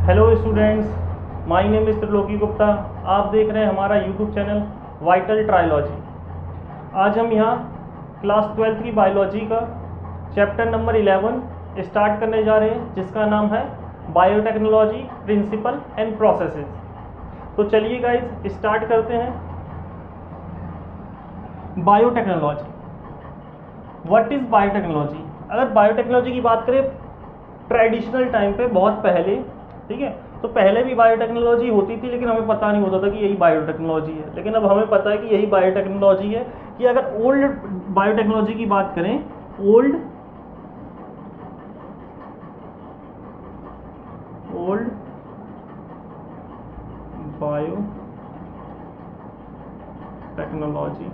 Hello students, my name is Triloki Gupta. आप देख रहे हैं हमारा यूट्यूब चैनल वाइटल ट्रायोलॉजी। आज हम यहाँ क्लास 12th की बायोलॉजी का चैप्टर नंबर 11 स्टार्ट करने जा रहे हैं, जिसका नाम है बायोटेक्नोलॉजी प्रिंसिपल एंड प्रोसेसेस। तो चलिए गाइज स्टार्ट करते हैं। Biotechnology, what is biotechnology? अगर बायोटेक्नोलॉजी की बात करें ट्रेडिशनल टाइम पे, बहुत पहले, ठीक है, तो पहले भी बायोटेक्नोलॉजी होती थी, लेकिन हमें पता नहीं होता था कि यही बायोटेक्नोलॉजी है। लेकिन अब हमें पता है कि यही बायोटेक्नोलॉजी है। कि अगर ओल्ड बायोटेक्नोलॉजी की बात करें, ओल्ड बायोटेक्नोलॉजी,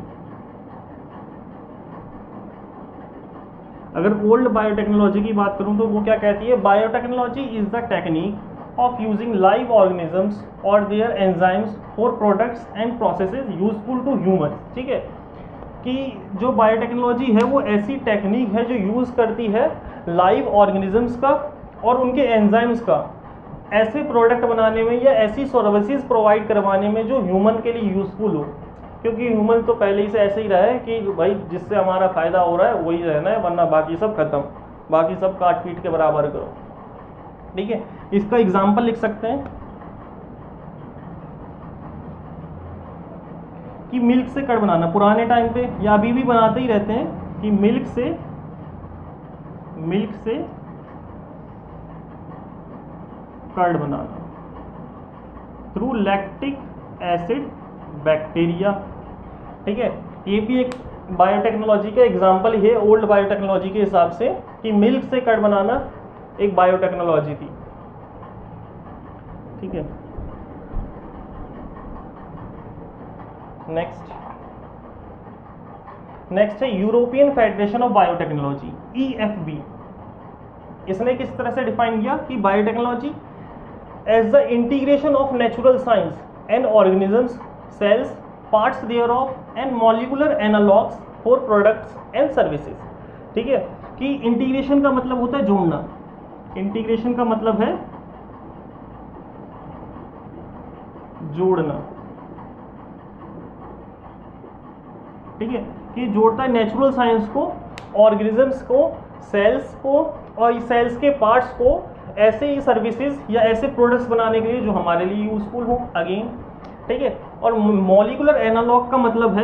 अगर ओल्ड बायोटेक्नोलॉजी की बात करूं तो वो क्या कहती है? Biotechnology is the technique of using live organisms और their enzymes for products and processes useful to human. ठीक है, कि जो बायोटेक्नोलॉजी है वो ऐसी टेक्निक है जो यूज़ करती है लाइव ऑर्गेनिजम्स का और उनके एंजाइम्स का ऐसे प्रोडक्ट बनाने में या ऐसी सर्विसेज प्रोवाइड करवाने में जो ह्यूमन के लिए यूज़फुल हो। क्योंकि ह्यूमन तो पहले ही से ऐसे ही रहा है कि भाई जिससे हमारा फ़ायदा हो रहा है वही रहना है, वरना बाकी सब खत्म, बाकी सब काट पीट के बराबर करो। ठीक है, इसका एग्जाम्पल लिख सकते हैं कि मिल्क से कर्ड बनाना। पुराने टाइम पे या अभी भी बनाते ही रहते हैं कि मिल्क से कर्ड बनाना थ्रू लैक्टिक एसिड बैक्टीरिया। ठीक है, ये भी एक बायोटेक्नोलॉजी का एग्जाम्पल है ओल्ड बायोटेक्नोलॉजी के हिसाब से, कि मिल्क से कर्ड बनाना एक बायोटेक्नोलॉजी थी। ठीक है, नेक्स्ट है European federation of biotechnology, EFB। इसने किस तरह से डिफाइन किया कि biotechnology as the integration of natural science and organisms, cells, parts thereof and molecular analogues for products and services. ठीक है, कि इंटीग्रेशन का मतलब होता है जोड़ना। इंटीग्रेशन का मतलब है जोड़ना। ठीक है, कि जोड़ता है नेचुरल साइंस को, ऑर्गेनिजम्स को, सेल्स को और सेल्स के पार्ट्स को ऐसे ही सर्विसेज या ऐसे प्रोडक्ट्स बनाने के लिए जो हमारे लिए यूजफुल हो। अगेन, ठीक है, और मॉलिक्यूलर एनालॉग का मतलब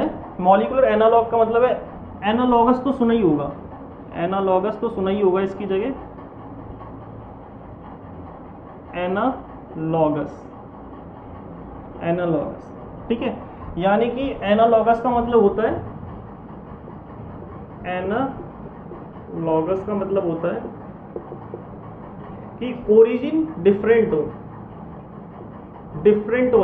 है, एनालॉगस तो सुना ही होगा, इसकी जगह एनालॉगस। ठीक है, यानी कि एनालॉगस का मतलब होता है, कि ओरिजिन डिफरेंट हो, different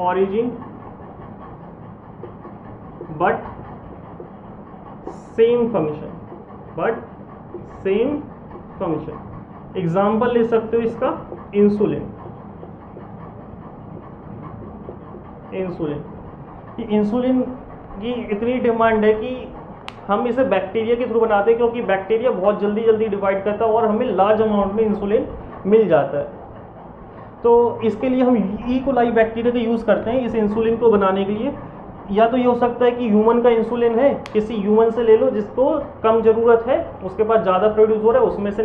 origin but same function. Example ले सकते हो इसका, इंसुलिन। इंसुलिन की इतनी डिमांड है कि हम इसे बैक्टीरिया के थ्रू बनाते हैं, क्योंकि बैक्टीरिया बहुत जल्दी डिवाइड करता है और हमें लार्ज अमाउंट में इंसुलिन मिल जाता है। तो इसके लिए हम ई कोलाई बैक्टीरिया का यूज़ करते हैं इस इंसुलिन को बनाने के लिए। या तो ये हो सकता है कि ह्यूमन का इंसुलिन है, किसी ह्यूमन से ले लो जिसको कम ज़रूरत है, उसके पास ज़्यादा प्रोड्यूस हो रहा है, उसमें से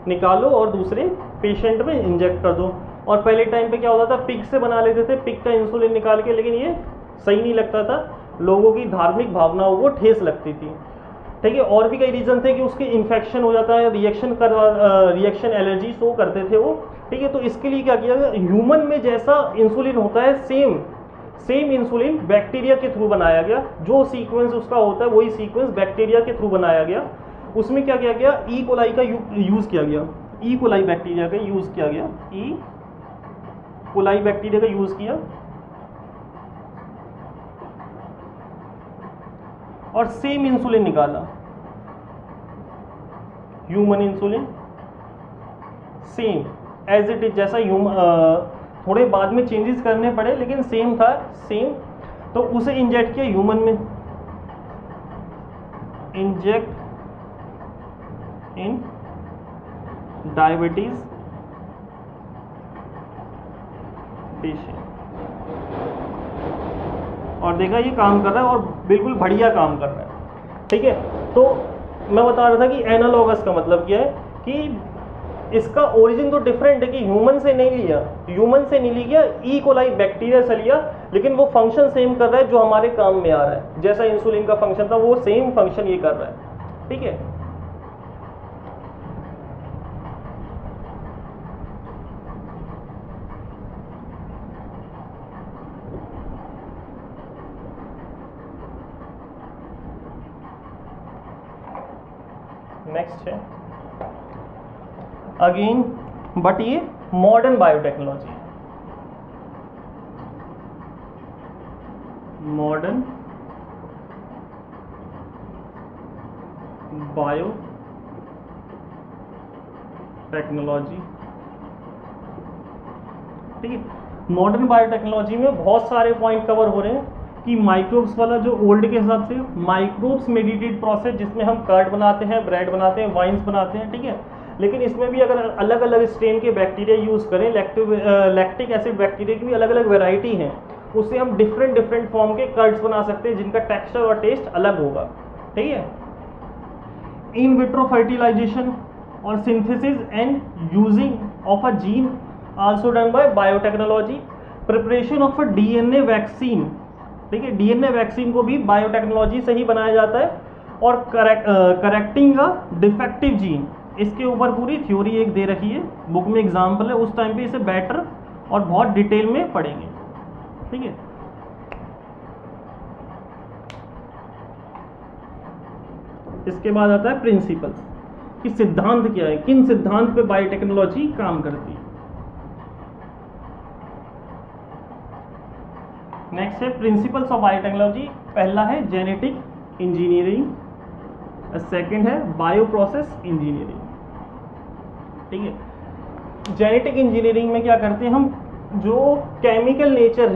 निकालो और दूसरे पेशेंट में इंजेक्ट कर दो। और पहले टाइम पे क्या होता था, पिग से बना लेते थे, पिग का इंसुलिन निकाल के, लेकिन ये सही नहीं लगता था, लोगों की धार्मिक भावनाओं को ठेस लगती थी। ठीक है, और भी कई रीज़न थे कि उसके इन्फेक्शन हो जाता है, रिएक्शन एलर्जी शो करते थे वो। ठीक है, तो इसके लिए क्या किया गया, ह्यूमन में जैसा इंसुलिन होता है सेम इंसुलिन बैक्टीरिया के थ्रू बनाया गया। जो सीक्वेंस उसका होता है वही सीक्वेंस बैक्टीरिया के थ्रू बनाया गया। उसमें क्या किया गया, ई कोलाई का यूज़ किया गया, ई कोलाई बैक्टीरिया का यूज़ किया गया, ई कोलाई बैक्टीरिया का यूज़ किया और सेम इंसुलिन निकाला, human insulin same as it is, जैसा थोड़े बाद में चेंजेस करने पड़े लेकिन सेम था, तो उसे इंजेक्ट किया ह्यूमन में। Inject in diabetes patient. और देखा ये काम कर रहा है और बिल्कुल बढ़िया काम कर रहा है। ठीक है, तो मैं बता रहा था कि एनालॉगस का मतलब क्या है कि इसका ओरिजिन तो डिफरेंट है कि ह्यूमन से नहीं लिया, ई कोलाई बैक्टीरिया से लिया, लेकिन वो फंक्शन सेम कर रहा है जो हमारे काम में आ रहा है। जैसा इंसुलिन का फंक्शन था वो सेम फंक्शन ये कर रहा है। ठीक है, नेक्स्ट है अगेन, बट ये मॉडर्न बायोटेक्नोलॉजी है। Modern biotechnology. ठीक है, मॉडर्न बायोटेक्नोलॉजी में बहुत सारे पॉइंट कवर हो रहे हैं कि माइक्रोब्स वाला जो ओल्ड के हिसाब से माइक्रोब्स मेडिटेड प्रोसेस, जिसमें हम कर्ड बनाते हैं, ब्रेड बनाते हैं, वाइन्स बनाते हैं। ठीक है, लेकिन इसमें भी अगर अलग अलग स्ट्रेन के बैक्टीरिया यूज़ करें, लैक्टिक एसिड बैक्टीरिया की भी अलग अलग वेराइटी हैं, उससे हम डिफरेंट फॉर्म के कर्ड्स बना सकते हैं जिनका टेक्सचर और टेस्ट अलग होगा। ठीक है, इन विट्रो फर्टिलाइजेशन और synthesis and using of a gene also done by biotechnology. Preparation of a DNA vaccine. ठीक है, डीएनए वैक्सीन को भी बायोटेक्नोलॉजी से ही बनाया जाता है। और करेक्टिंग अ डिफेक्टिव जीन, इसके ऊपर पूरी थ्योरी एक दे रखी है, बुक में एग्जाम्पल है, उस टाइम पे इसे बेटर और बहुत डिटेल में पढ़ेंगे। ठीक है, इसके बाद आता है प्रिंसिपल्स, कि सिद्धांत क्या है, किन सिद्धांत पे बायोटेक्नोलॉजी काम करती है। नेक्स्ट है प्रिंसिपल्स ऑफ बायोटेक्नोलॉजी। पहला है जेनेटिक इंजीनियरिंग, सेकंड है बायो प्रोसेस इंजीनियरिंग। ठीक है, जेनेटिक इंजीनियरिंग में क्या करते हैं हम, जो केमिकल नेचर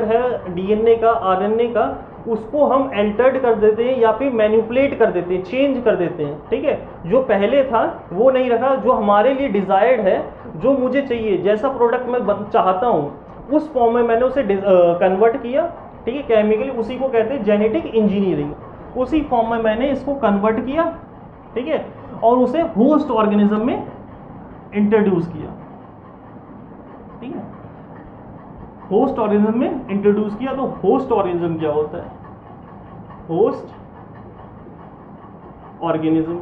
है डीएनए का, आरएनए का, उसको हम एल्टर्ड कर देते हैं या फिर मैनिपुलेट कर देते हैं, चेंज कर देते हैं। ठीक है, जो पहले था वो नहीं रखा, जो हमारे लिए डिजायर्ड है, जो मुझे चाहिए, जैसा प्रोडक्ट मैं चाहता हूँ उस फॉर्म में मैंने उसे कन्वर्ट किया। ठीक है, केमिकली उसी को कहते हैं जेनेटिक इंजीनियरिंग। उसी फॉर्म में मैंने इसको कन्वर्ट किया। ठीक है, और उसे होस्ट ऑर्गेनिज्म में इंट्रोड्यूस किया। ठीक है, होस्ट ऑर्गेनिज्म में इंट्रोड्यूस किया। तो होस्ट ऑर्गेनिज्म क्या होता है, होस्ट ऑर्गेनिज्म,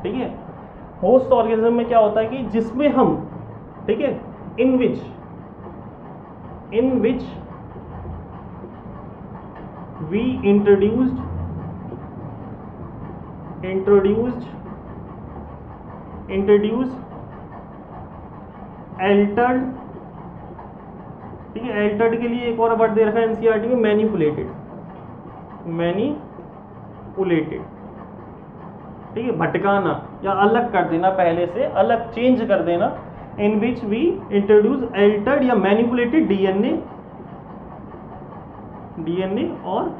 ठीक है, होस्ट ऑर्गेनिज्म में क्या होता है कि जिसमें हम, ठीक है, इन विच वी इंट्रोड्यूस्ड एल्टर्ड। ठीक है, एल्टर्ड के लिए एक और वर्ड दे रखा है एनसीईआरटी में, मैनिपुलेटेड। ठीक है, भटकाना या अलग कर देना, पहले से अलग चेंज कर देना। इन विच वी इंट्रोड्यूस एल्टर्ड या मैनिपुलेटेड डीएनए और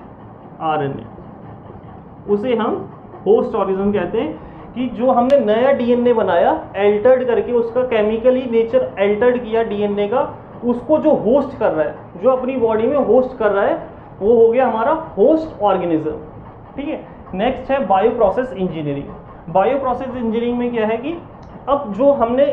आरएनए, उसे हम होस्ट ऑर्गेनिज्म कहते हैं। कि जो हमने नया डीएनए बनाया एल्टर्ड करके, उसका केमिकली नेचर एल्टर्ड किया डीएनए का, उसको जो होस्ट कर रहा है, जो अपनी बॉडी में होस्ट कर रहा है, वो हो गया हमारा होस्ट ऑर्गेनिज्म। ठीक है, नेक्स्ट है bio process engineering. Bio process engineering में क्या है कि अब जो हमने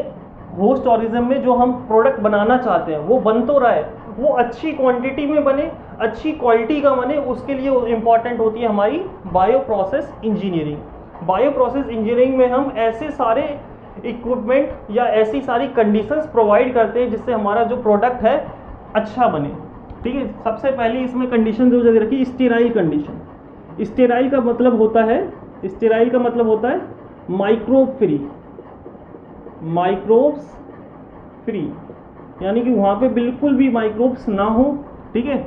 होस्ट ऑर्गेनिज्म में जो हम प्रोडक्ट बनाना चाहते हैं वो बन तो रहा है, वो अच्छी क्वांटिटी में बने, अच्छी क्वालिटी का बने, उसके लिए इंपॉर्टेंट होती है हमारी bio process engineering. Bio process engineering में हम ऐसे सारे इक्विपमेंट या ऐसी सारी कंडीशंस प्रोवाइड करते हैं जिससे हमारा जो प्रोडक्ट है अच्छा बने। ठीक है, सबसे पहले इसमें कंडीशन जो जगह रखी, स्टेराइल कंडीशन। स्टेराइल का मतलब होता है माइक्रोब फ्री, यानी कि वहाँ पे बिल्कुल भी माइक्रोब्स ना हो। ठीक है,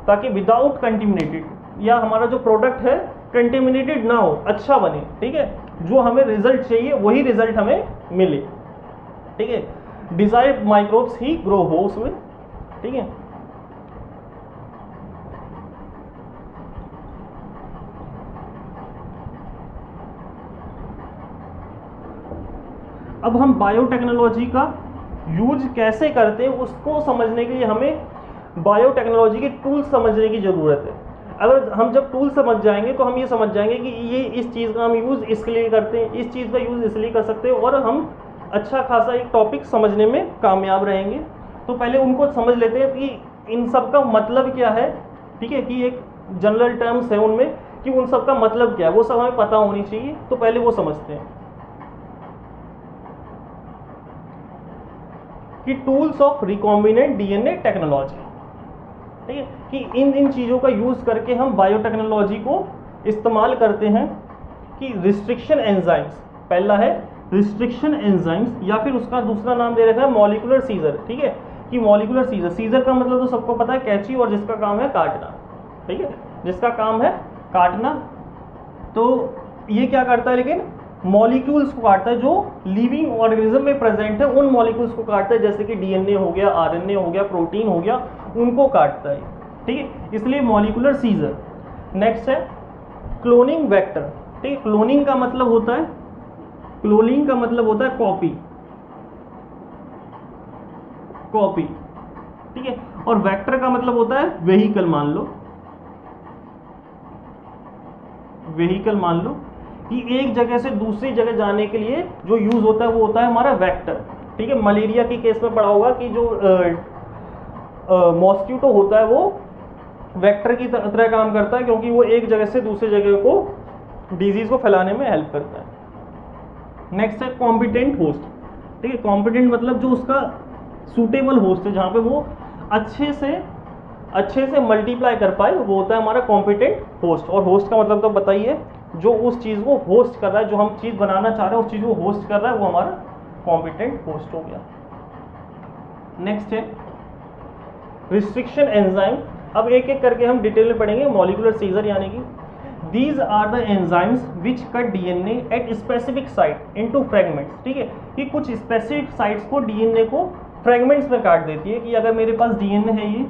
ताकि विदाउट कंटेमिनेटेड, या हमारा जो प्रोडक्ट है कंटेमिनेटेड ना हो, अच्छा बने। ठीक है, जो हमें रिजल्ट चाहिए वही रिजल्ट हमें मिले। ठीक है, डिजायर्ड माइक्रोब्स ही ग्रो हो उसमें। ठीक है, अब हम बायोटेक्नोलॉजी का यूज कैसे करते हैं उसको समझने के लिए हमें बायोटेक्नोलॉजी के टूल्स समझने की ज़रूरत है। अगर हम जब टूल समझ जाएंगे तो हम ये समझ जाएंगे कि ये इस चीज़ का हम यूज़ इसके लिए करते हैं, इस चीज़ का यूज़ इसलिए कर सकते हैं, और हम अच्छा खासा एक टॉपिक समझने में कामयाब रहेंगे। तो पहले उनको समझ लेते हैं कि इन सब का मतलब क्या है, ठीक है, कि एक जनरल टर्म्स है उनमें कि उन सब का मतलब क्या है, वो सब हमें पता होनी चाहिए। तो पहले वो समझते हैं कि tools of recombinant DNA technology, ठीक है, कि इन चीज़ों का यूज़ करके हम बायोटेक्नोलॉजी को इस्तेमाल करते हैं। कि रिस्ट्रिक्शन एंजाइम्स, पहला है रिस्ट्रिक्शन एंजाइम्स, या फिर उसका दूसरा नाम दे रखा है मॉलिक्यूलर सीजर, ठीक है, कि मॉलिक्यूलर सीजर, सीजर का मतलब तो सबको पता है कैंची, और जिसका काम है काटना, ठीक है, जिसका काम है काटना। तो ये क्या करता है, लेकिन मॉलिक्यूल्स को काटता है जो लिविंग ऑर्गेनिज्म में प्रेजेंट है, उन मॉलिक्यूल्स को काटता है, जैसे कि डीएनए हो गया, आरएनए हो गया, प्रोटीन हो गया, उनको काटता है, ठीक है, इसलिए मॉलिक्यूलर सीजर। नेक्स्ट है क्लोनिंग वेक्टर, ठीक है, क्लोनिंग का मतलब होता है, क्लोनिंग का मतलब होता है कॉपी, कॉपी, ठीक है, और वेक्टर का मतलब होता है वेहिकल, मान लो वेहिकल, मान लो कि एक जगह से दूसरी जगह जाने के लिए जो यूज होता है वो होता है हमारा वेक्टर, ठीक है। मलेरिया के केस में पढ़ा होगा कि जो मॉस्किटो होता है वो वेक्टर की तरह काम करता है, क्योंकि वो एक जगह से दूसरी जगह को डिजीज को फैलाने में हेल्प करता है। नेक्स्ट है कॉम्पिटेंट होस्ट, ठीक है, कॉम्पिटेंट मतलब जो उसका सूटेबल होस्ट है, जहाँ पे वो अच्छे से मल्टीप्लाई कर पाए, वो होता है हमारा कॉम्पिटेंट होस्ट। और होस्ट का मतलब तो बताइए, जो उस चीज़ को होस्ट कर रहा है, जो हम चीज़ बनाना चाह रहे हैं उस चीज़ को होस्ट कर रहा है, वो हमारा कॉम्पिटेंट होस्ट हो गया। नेक्स्ट है रिस्ट्रिक्शन एंजाइम। अब एक एक करके हम डिटेल में पढ़ेंगे। मॉलिक्यूलर सीजर यानी कि these are the enzymes which cut DNA at specific site into fragments, ठीक है, कि कुछ स्पेसिफिक साइट्स को डीएनए को फ्रेगमेंट्स में काट देती है। कि अगर मेरे पास डीएनए है, ये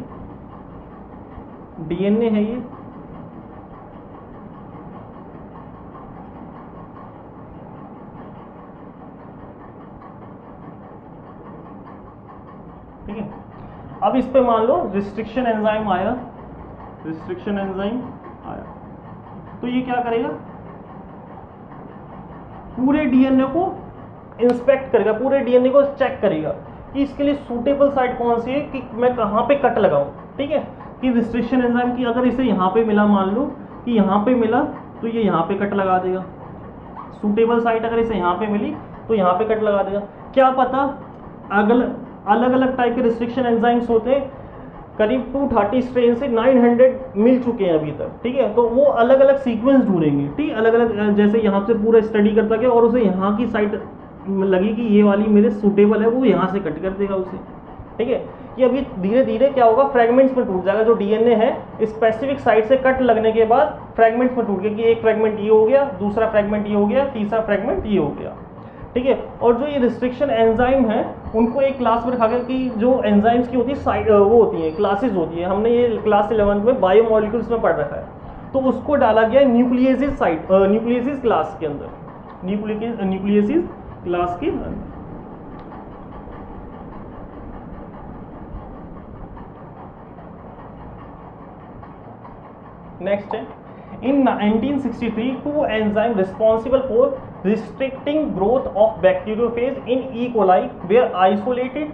डीएनए है, ये ठीक है, अब इस पे मान लो रिस्ट्रिक्शन एंजाइम आया, रिस्ट्रिक्शन एंजाइम आया, तो ये क्या करेगा, पूरे डीएनए को इंस्पेक्ट करेगा, पूरे डीएनए को चेक करेगा कि इसके लिए सूटेबल साइट कौन सी है, कि मैं कहाँ पे कट लगाऊं, ठीक है। कि रिस्ट्रिक्शन एंजाइम की अगर इसे यहाँ पे मिला, मान लो कि यहाँ पे मिला, तो ये यहाँ पे कट लगा देगा। सूटेबल साइट अगर इसे यहाँ पे मिली तो यहाँ पे कट लगा देगा। क्या पता अलग अलग टाइप के रिस्ट्रिक्शन एंजाइम्स होते हैं, करीब 230 स्ट्रेन से 900 मिल चुके हैं अभी तक, ठीक है। तो वो अलग अलग सीक्वेंस ढूंढेंगे, ठीक, अलग अलग, जैसे यहाँ से पूरा स्टडी करता गया और उसे यहाँ की साइट लगी कि ये वाली मेरे सूटेबल है, वो यहाँ से कट कर देगा उसे, ठीक है। कि अभी धीरे धीरे क्या होगा, फ्रेगमेंट्स में टूट जाएगा। जो डीएनए है स्पेसिफिक साइट से कट लगने के बाद फ्रेगमेंट्स में टूट गया, कि एक फ्रेगमेंट ये हो गया, दूसरा फ्रेगमेंट ये हो गया, तीसरा फ्रेगमेंट ये हो गया, ठीक है। और जो ये रिस्ट्रिक्शन एंजाइम है उनको एक क्लास में रखा गया कि जो एंजाइम्स की होती है वो होती है क्लासेस होती है। हमने ये क्लास 11 में बायोमॉलिक्यूल्स में पढ़ रखा है, तो उसको डाला गया न्यूक्लियसिस साइट, न्यूक्लियसिस क्लास के अंदर, न्यूक्लियसिस क्लास के अंदर। नेक्स्ट है in 1963 two enzyme responsible for restricting growth of bacteriophage in E. coli were isolated.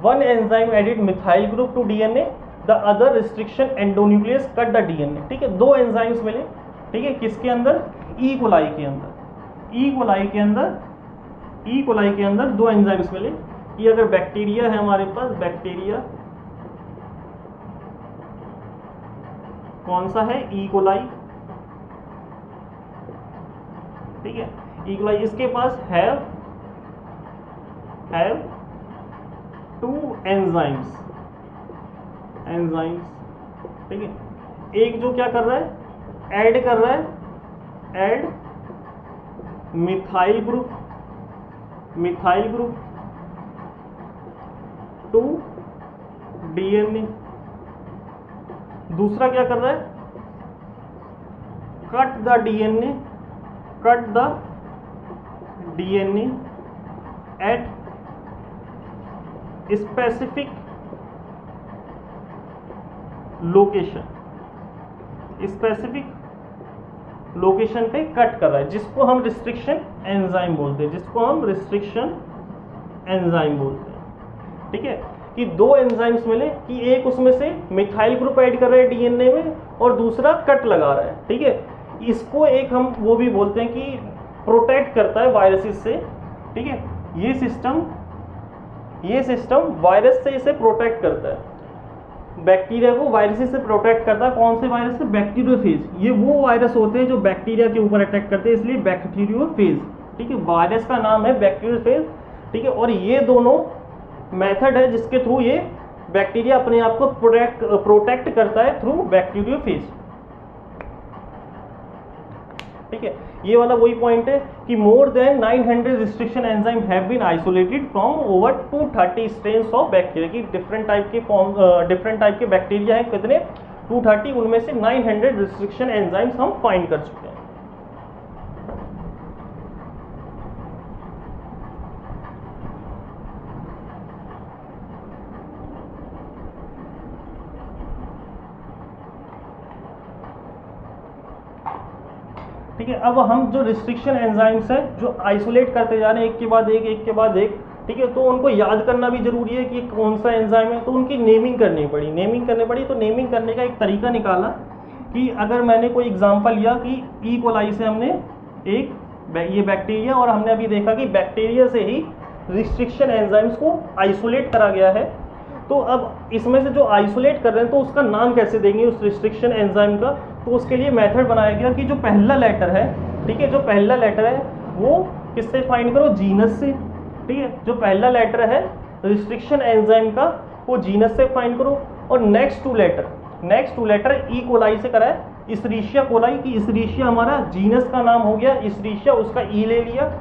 One enzyme added methyl group to DNA, the other restriction endonuclease cut the DNA, ठीक है। दो enzymes मिले, ठीक है, किसके अंदर, E. coli के अंदर, E. coli के अंदर दो एंजाइम्स मिले। ये अगर बैक्टीरिया है हमारे पास, बैक्टीरिया कौन सा है, E. coli, ठीक है, E. coli, इसके पास हैव टू एंजाइम्स, ठीक है। एक जो क्या कर रहा है, ऐड कर रहा है, add methyl group to DNA. दूसरा क्या कर रहा है, cut the DNA at specific location, specific location पे कट कर रहा है, जिसको हम रिस्ट्रिक्शन एंजाइम बोलते हैं, जिसको हम रिस्ट्रिक्शन एंजाइम बोलते हैं। ठीक है, कि दो एंजाइम्स मिले कि एक उसमें से मिथाइल ग्रुप ऐड कर रहा है डीएनए में और दूसरा कट लगा रहा है। ठीक है, इसको एक हम वो भी बोलते हैं कि प्रोटेक्ट करता है वायरसेस से। ठीक है, ये सिस्टम वायरस से इसे प्रोटेक्ट करता है, बैक्टीरिया को वायरस से प्रोटेक्ट करता है। कौन से वायरस से? बैक्टीरियोफेज। ये वो वायरस होते हैं जो बैक्टीरिया के ऊपर अटैक करते हैं, इसलिए बैक्टीरियोफेज। ठीक है, वायरस का नाम है बैक्टीरियोफेज। ठीक है, और ये दोनों मेथड है जिसके थ्रू ये बैक्टीरिया अपने आप को प्रोटेक्ट करता है, थ्रू बैक्टीरियोफेज। ठीक है, ये वाला वही पॉइंट है कि more than 900 restriction enzyme have been isolated from over 230 strains of bacteria, की डिफरेंट टाइप के बैक्टीरिया हैं। कितने? 230, उनमें से 900 रिस्ट्रिक्शन एंजाइम्स हम फाइंड कर चुके हैं। ठीक है, अब हम जो रिस्ट्रिक्शन एंजाइम्स हैं जो आइसोलेट करते जा रहे हैं एक के बाद एक, ठीक है, तो उनको याद करना भी जरूरी है कि कौन सा एंजाइम है, तो उनकी नेमिंग करनी पड़ी। तो नेमिंग करने का एक तरीका निकाला कि अगर मैंने कोई एग्जांपल लिया कि ई कोलाई से हमने ये बैक्टीरिया, और हमने अभी देखा कि बैक्टीरिया से ही रिस्ट्रिक्शन एंजाइम्स को आइसोलेट करा गया है, तो अब इसमें से जो आइसोलेट कर रहे हैं तो उसका नाम कैसे देंगे उस रिस्ट्रिक्शन एंजाइम का? तो उसके लिए मेथड बनाया गया कि जो पहला लेटर है, ठीक है, जो पहला लेटर है वो किससे फाइंड करो? जीनस से। ठीक है, जो पहला लेटर है रिस्ट्रिक्शन एंजाइम का वो जीनस से फाइंड करो, और next two letter E coli से करा है इस्टीरिशिया कोलाई, की इस्टीरिशिया हमारा जीनस का नाम हो गया, इस्टीरिशिया उसका ई ले लिया,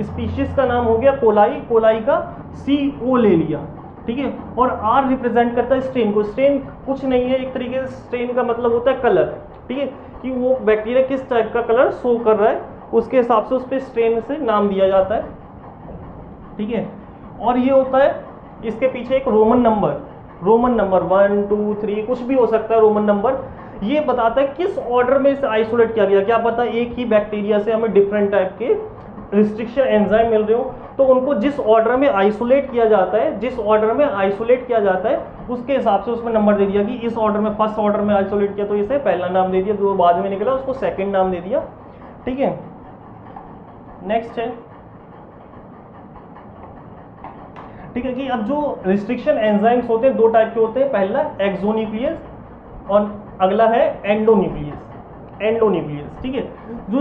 स्पीशीज का नाम हो गया कोलाई, कोलाई का CO ले लिया। ठीक है, और R रिप्रेजेंट करता है स्ट्रेन को। स्ट्रेन कुछ नहीं है, एक तरीके से स्ट्रेन का मतलब होता है कलर। ठीक है, कि वो बैक्टीरिया किस टाइप का कलर शो कर रहा है उसके हिसाब से उस पर स्ट्रेन से नाम दिया जाता है। ठीक है, और ये होता है इसके पीछे एक रोमन नंबर 1 2 3 कुछ भी हो सकता है रोमन नंबर, ये बताता है किस ऑर्डर में इसे आइसोलेट किया गया। क्या पता एक ही बैक्टीरिया से हमें डिफरेंट टाइप के रिस्ट्रिक्शन एंजाइम मिल रहे हो, तो उनको जिस ऑर्डर में आइसोलेट किया जाता है उसके हिसाब से उसमें नंबर दे दिया कि इस ऑर्डर में फर्स्ट ऑर्डर में आइसोलेट किया तो इसे पहला नाम दे दिया, जो बाद में निकला उसको सेकंड नाम दे दिया। ठीक है, नेक्स्ट है, ठीक है, कि अब जो रिस्ट्रिक्शन एंजाइम्स होते हैं दो टाइप के होते हैं, पहला एक्सोन्यूक्लियस और अगला है एंडोन्यूक्लियस। ठीक है, जो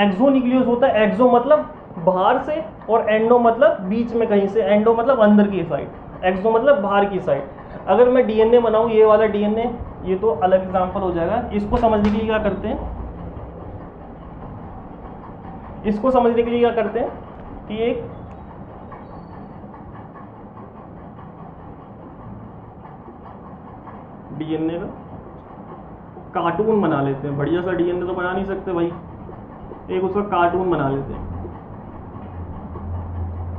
एक्सोन्यूक्लियस होता है, एक्सो मतलब बाहर से और एंडो मतलब बीच में कहीं से, एंडो मतलब अंदर की साइड, एक्सो मतलब बाहर की साइड। अगर मैं डीएनए बनाऊं, ये वाला डीएनए, ये तो अलग एग्जांपल हो जाएगा, इसको समझने के लिए क्या करते हैं कि एक डीएनए का कार्टून बना लेते हैं। बढ़िया सा डीएनए तो बना नहीं सकते भाई, एक उसका कार्टून बना लेते हैं।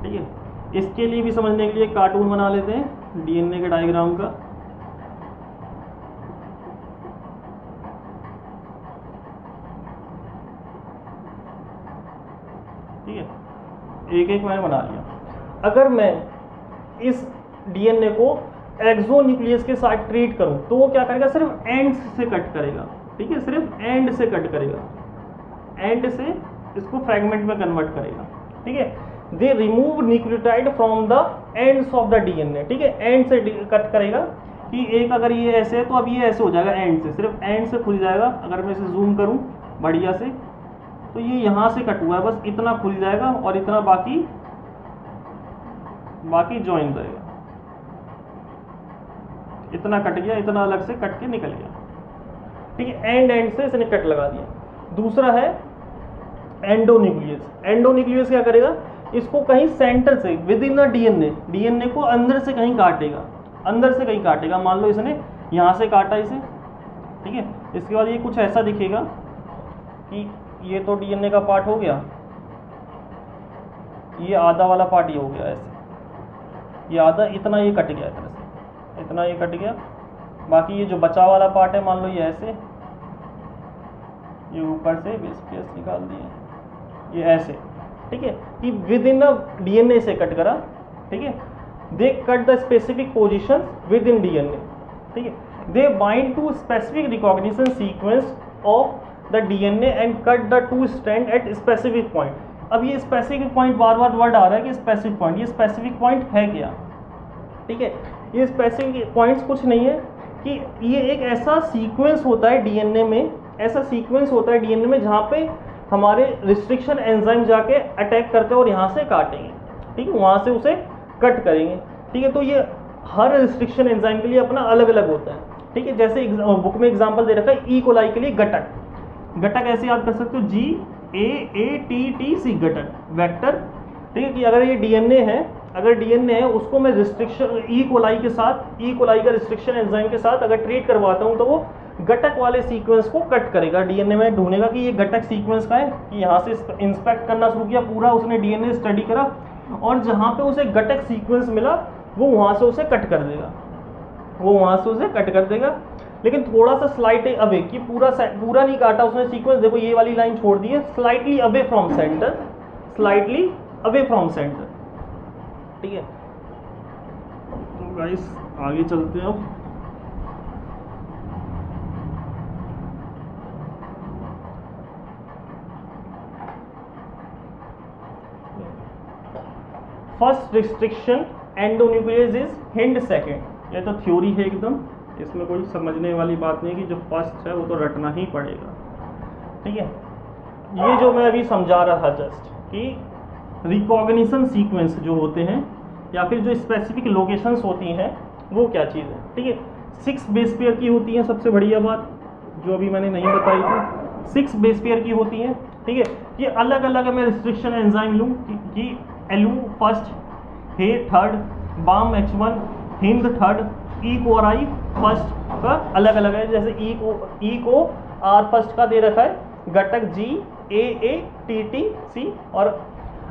ठीक है, इसके लिए भी समझने के लिए कार्टून बना लेते हैं डीएनए के डायग्राम का। ठीक है, एक मैंने बना लिया। अगर मैं इस डीएनए को एक्सोन्यूक्लियस के साथ ट्रीट करूं तो वो क्या करेगा? सिर्फ एंड से कट करेगा। ठीक है, सिर्फ एंड से कट करेगा, एंड से इसको फ्रैगमेंट में कन्वर्ट करेगा। ठीक है, they remove nucleotide from the ends of the DNA. ठीक है, एंड से कट करेगा कि एक अगर ये ऐसे है तो अब ये ऐसे हो जाएगा, एंड से, सिर्फ एंड से खुल जाएगा। अगर मैं इसे जूम करूं बढ़िया से तो ये यहाँ से कट हुआ है, बस इतना खुल जाएगा और इतना बाकी ज्वाइन रहेगा। इतना कट गया, इतना अलग से कट के निकल गया। ठीक है, एंड से इसने कट लगा दिया। दूसरा है एंडोन्यूक्लियस क्या करेगा? इसको कहीं सेंटर से विद इन डीएनए को अंदर से कहीं काटेगा। मान लो इसने यहाँ से काटा इसे। ठीक है, इसके बाद ये कुछ ऐसा दिखेगा कि ये तो डीएनए का पार्ट हो गया, ये आधा वाला पार्ट ये हो गया ऐसे, ये आधा इतना ये कट गया, इतना से इतना ये कट गया। बाकी ये जो बचा वाला पार्ट है मान लो ये ऐसे, ये ऊपर से बेस पेयर्स निकाल दिए, ये ऐसे, ठीक है। कि विद इन अ डीएनए से कट करा, ठीक है। They cut the specific position within DNA, ठीक है। They bind to specific recognition sequence of the DNA and cut the two strand at specific point. अब ये स्पेसिफिक पॉइंट, बार बार वर्ड आ रहा है कि स्पेसिफिक पॉइंट, ये स्पेसिफिक पॉइंट है क्या, ठीक है। ये स्पेसिफिक पॉइंट्स कुछ नहीं है कि ये एक ऐसा सीक्वेंस होता है डीएनए में, ऐसा सीक्वेंस होता है डीएनए में जहाँ पे हमारे रिस्ट्रिक्शन एंजाइम जाके अटैक करते हैं और यहाँ से काटेंगे, ठीक है, वहाँ से उसे कट करेंगे, ठीक है। तो ये हर रिस्ट्रिक्शन एंजाइम के लिए अपना अलग अलग होता है, ठीक है। जैसे बुक में एग्जांपल दे रखा है ई कोलाई के लिए गटक, गटक ऐसे याद कर सकते हो, GAATTC गटक वेक्टर, ठीक है। कि अगर ये डीएनए है, अगर डीएनए है उसको मैं रिस्ट्रिक्शन ई कोलाई के साथ, ई कोलाई का रिस्ट्रिक्शन एंजाइम के साथ अगर ट्रीट करवाता हूँ तो वो गटक वाले सीक्वेंस को कट करेगा, डीएनए में ढूंढेगा कि ये गटक सीक्वेंस का है, कि यहाँ से इंस्पेक्ट करना शुरू किया, पूरा उसने डीएनए स्टडी करा और जहाँ पे उसे गटक सीक्वेंस मिला वो वहाँ से उसे कट कर देगा, वो वहाँ से उसे कट कर देगा। लेकिन थोड़ा सा स्लाइट अवे, कि पूरा नहीं काटा उसने सीक्वेंस, देखो ये वाली लाइन छोड़ दी है, slightly away from centre, slightly away from centre, ठीक है। तो गाइस आगे चलते हैं अब। First restriction endonuclease is hind second, ये तो थ्योरी है एकदम, इसमें कोई समझने वाली बात नहीं है कि जो फर्स्ट है वो तो रटना ही पड़ेगा, ठीक है। ये जो मैं अभी समझा रहा था जस्ट कि रिकॉग्निशन सीक्वेंस जो होते हैं या फिर जो स्पेसिफिक लोकेशंस होती हैं वो क्या चीज़ है, ठीक है। 6 बेस पेयर की होती है, सबसे बढ़िया बात जो अभी मैंने नहीं बताई थी, 6 बेस पेयर की होती है, ठीक है। ये अलग अलग मैं रिस्ट्रिक्शन एंजाइम लूँ कि Alu first, Hae third, Bam H1, Hind third, E co R आई फर्स्ट का अलग अलग है। जैसे ई को आर फर्स्ट का दे रखा है, गटक GAATTC। और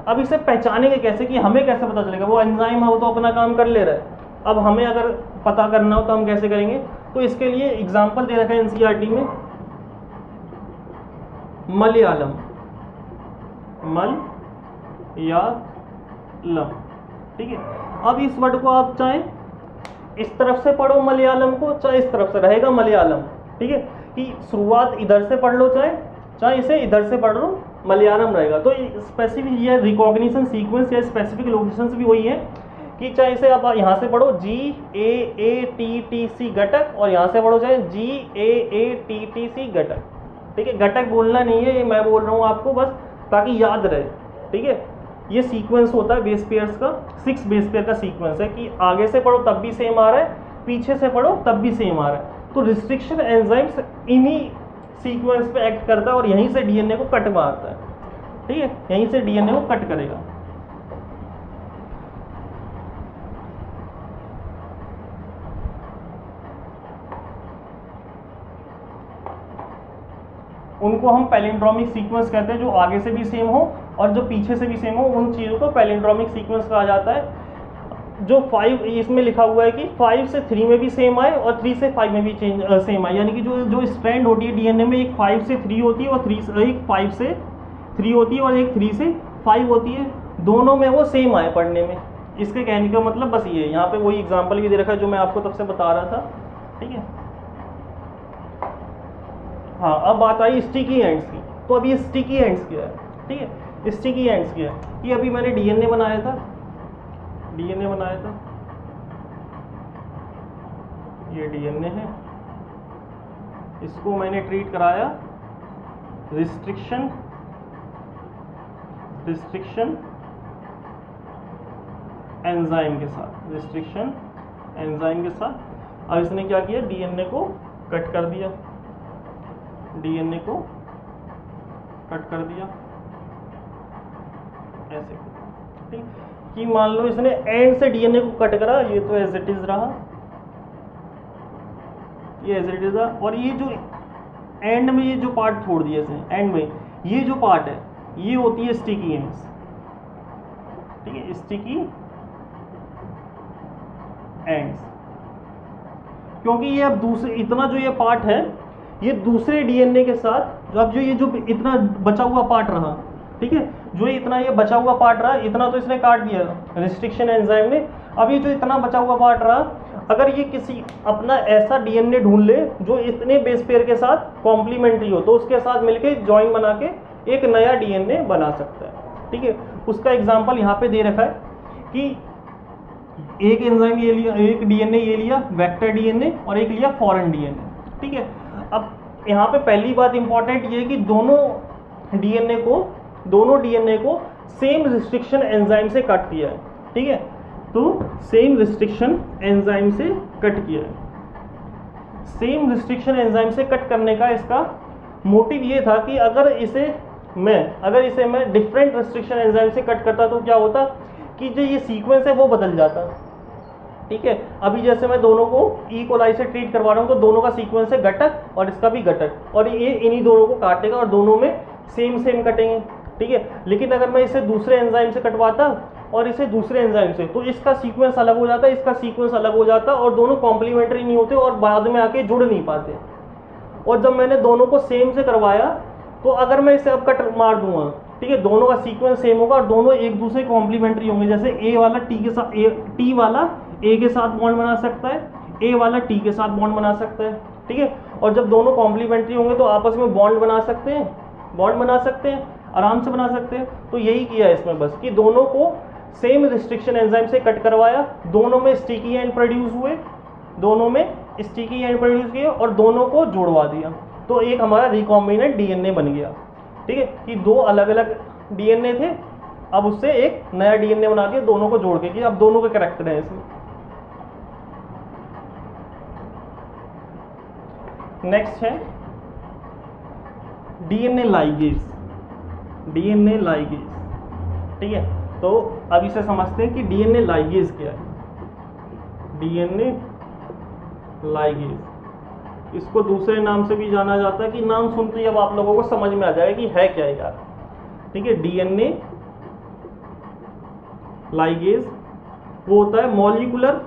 अब इसे पहचानेंगे कैसे, कि हमें कैसे पता चलेगा, वो एंजाइम है वो तो अपना काम कर ले रहा है, अब हमें अगर पता करना हो तो हम कैसे करेंगे। तो इसके लिए एग्जाम्पल दे रखा है NCERT में, मलयालम, मलयालम, ठीक है। अब इस वर्ड को आप चाहे इस तरफ से पढ़ो मलयालम को, चाहे इस तरफ से रहेगा मलयालम, ठीक है। कि शुरुआत इधर से पढ़ लो, चाहे इसे इधर से पढ़ लो, मलयालम रहेगा। तो स्पेसिफिक ये रिकॉग्निशन सीक्वेंस या स्पेसिफिक लोकेशंस भी वही है कि चाहे इसे आप यहाँ से पढ़ो GAATTC गटक और यहाँ से पढ़ो चाहे GAATTC गटक, ठीक है। गटक बोलना नहीं है, ये मैं बोल रहा हूँ आपको बस ताकि याद रहे, ठीक है। ये सीक्वेंस होता है बेस पेयर्स का, 6 बेस पेयर का सीक्वेंस है कि आगे से पढ़ो तब भी सेम आ रहा है, पीछे से पढ़ो तब भी सेम आ रहा है। तो रिस्ट्रिक्शन एंजाइम्स इन्हीं सीक्वेंस पे एक्ट करता है और यहीं से डीएनए को कट मारता है, ठीक है, यहीं से डीएनए को कट करेगा। उनको हम पैलिंड्रोमिक सीक्वेंस कहते हैं, जो आगे से भी सेम हो और जो पीछे से भी सेम हो, उन चीज़ों को पैलिंड्रोमिक सीक्वेंस कहा जाता है। जो 5 इसमें लिखा हुआ है कि 5 से 3 में भी सेम आए और 3 से 5 में भी सेम आए, यानी कि जो स्ट्रैंड होती है डीएनए में, एक 5 से 3 होती है और एक 5 से 3 होती है और एक 3 से 5 होती है, दोनों में वो सेम आए पढ़ने में। इसके कहने का मतलब बस ये है। यहाँ पे वही एग्जाम्पल भी दे रखा है जो मैं आपको तब से बता रहा था, ठीक है। हाँ, अब बात आई स्टिकी एंड्स की। तो अभी स्टिकी एंड्स क्या है, ठीक है। स्टिकी एंड्स क्या है, ये अभी मैंने डीएनए बनाया था, ये डीएनए है, इसको मैंने ट्रीट कराया रिस्ट्रिक्शन एंजाइम के साथ, रिस्ट्रिक्शन एंजाइम के साथ। अब इसने क्या किया, डीएनए को कट कर दिया, डीएनए को कट कर दिया ऐसे, ठीक। कि मान लो इसने एंड से डीएनए को कट करा, ये तो एज इट इज रहा, ये एज इट इज रहा। और ये जो एंड में ये जो पार्ट छोड़ दिया इसने, एंड में ये जो पार्ट है ये होती है स्टिकी एंड्स, ठीक है, स्टिकी एंड्स, क्योंकि ये अब दूसरे इतना जो ये पार्ट है ये दूसरे डीएनए के साथ जो अब जो ये जो इतना बचा हुआ पार्ट रहा, ठीक है, जो इतना ये बचा हुआ पार्ट रहा, इतना तो इसने काट दिया रिस्ट्रिक्शन एंजाइम ने। अब ये जो इतना बचा हुआ पार्ट रहा, अगर ये किसी अपना ऐसा डीएनए ढूंढ ले जो इतने बेस पेयर के साथ कॉम्प्लीमेंट्री हो, तो उसके साथ मिलके जॉइन बना के एक नया डीएनए बना सकता है। ठीक है, उसका एग्जाम्पल यहाँ पे दे रखा है कि एक एंजाइम ये लिया, एक डीएनए ये लिया वेक्टर डीएनए और एक लिया फॉरेन डीएनए। ठीक है, अब यहाँ पे पहली बात इंपॉर्टेंट ये है कि दोनों डीएनए को सेम रिस्ट्रिक्शन एंजाइम से कट किया है। ठीक है, तो सेम रिस्ट्रिक्शन एंजाइम से कट किया है। सेम रिस्ट्रिक्शन एंजाइम से कट करने का इसका मोटिव ये था कि अगर इसे मैं डिफरेंट रिस्ट्रिक्शन एंजाइम से कट करता तो क्या होता कि जो ये सीक्वेंस है वो बदल जाता। ठीक है, अभी जैसे मैं दोनों को ई कोलाई से ट्रीट करवा रहा हूँ तो दोनों का सीक्वेंस है घटक और इसका भी घटक, और ये इन्हीं दोनों को काटेगा और दोनों में सेम कटेंगे। ठीक है, लेकिन अगर मैं इसे दूसरे एंजाइम से कटवाता और इसे दूसरे एंजाइम से, तो इसका सीक्वेंस अलग हो जाता, इसका सीक्वेंस अलग हो जाता और दोनों कॉम्प्लीमेंट्री नहीं होते और बाद में आके जुड़ नहीं पाते। और जब मैंने दोनों को सेम से करवाया तो अगर मैं इसे अब कट मार दूंगा, ठीक है, दोनों का सीक्वेंस सेम होगा और दोनों एक दूसरे कॉम्प्लीमेंट्री होंगे। जैसे ए वाला टी के साथ टी वाला ए के साथ बॉन्ड बना सकता है, ए वाला टी के साथ बॉन्ड बना सकता है। ठीक है, और जब दोनों कॉम्प्लीमेंट्री होंगे तो आपस में बॉन्ड बना सकते हैं, आराम से बना सकते हैं। तो यही किया है इसमें बस कि दोनों को सेम रिस्ट्रिक्शन एंजाइम से कट करवाया, दोनों में स्टिकी एंड प्रोड्यूस किए और दोनों को जोड़वा दिया, तो एक हमारा रिकॉम्बिनेंट डीएनए बन गया। ठीक है, कि दो अलग अलग डीएनए थे, अब उससे एक नया डीएनए बना दिया दोनों को जोड़ के, कि अब दोनों के कैरेक्टर हैं इसमें। नेक्स्ट है डीएनए लाइगेज। ठीक है, तो अब इसे समझते हैं कि डीएनए लाइगेज क्या है। डीएनए लाइगेज, इसको दूसरे नाम से भी जाना जाता है, कि नाम सुनते ही अब आप लोगों को समझ में आ जाएगा कि है क्या यार। ठीक है, डीएनए लाइगेज वो होता है मॉलिक्यूलर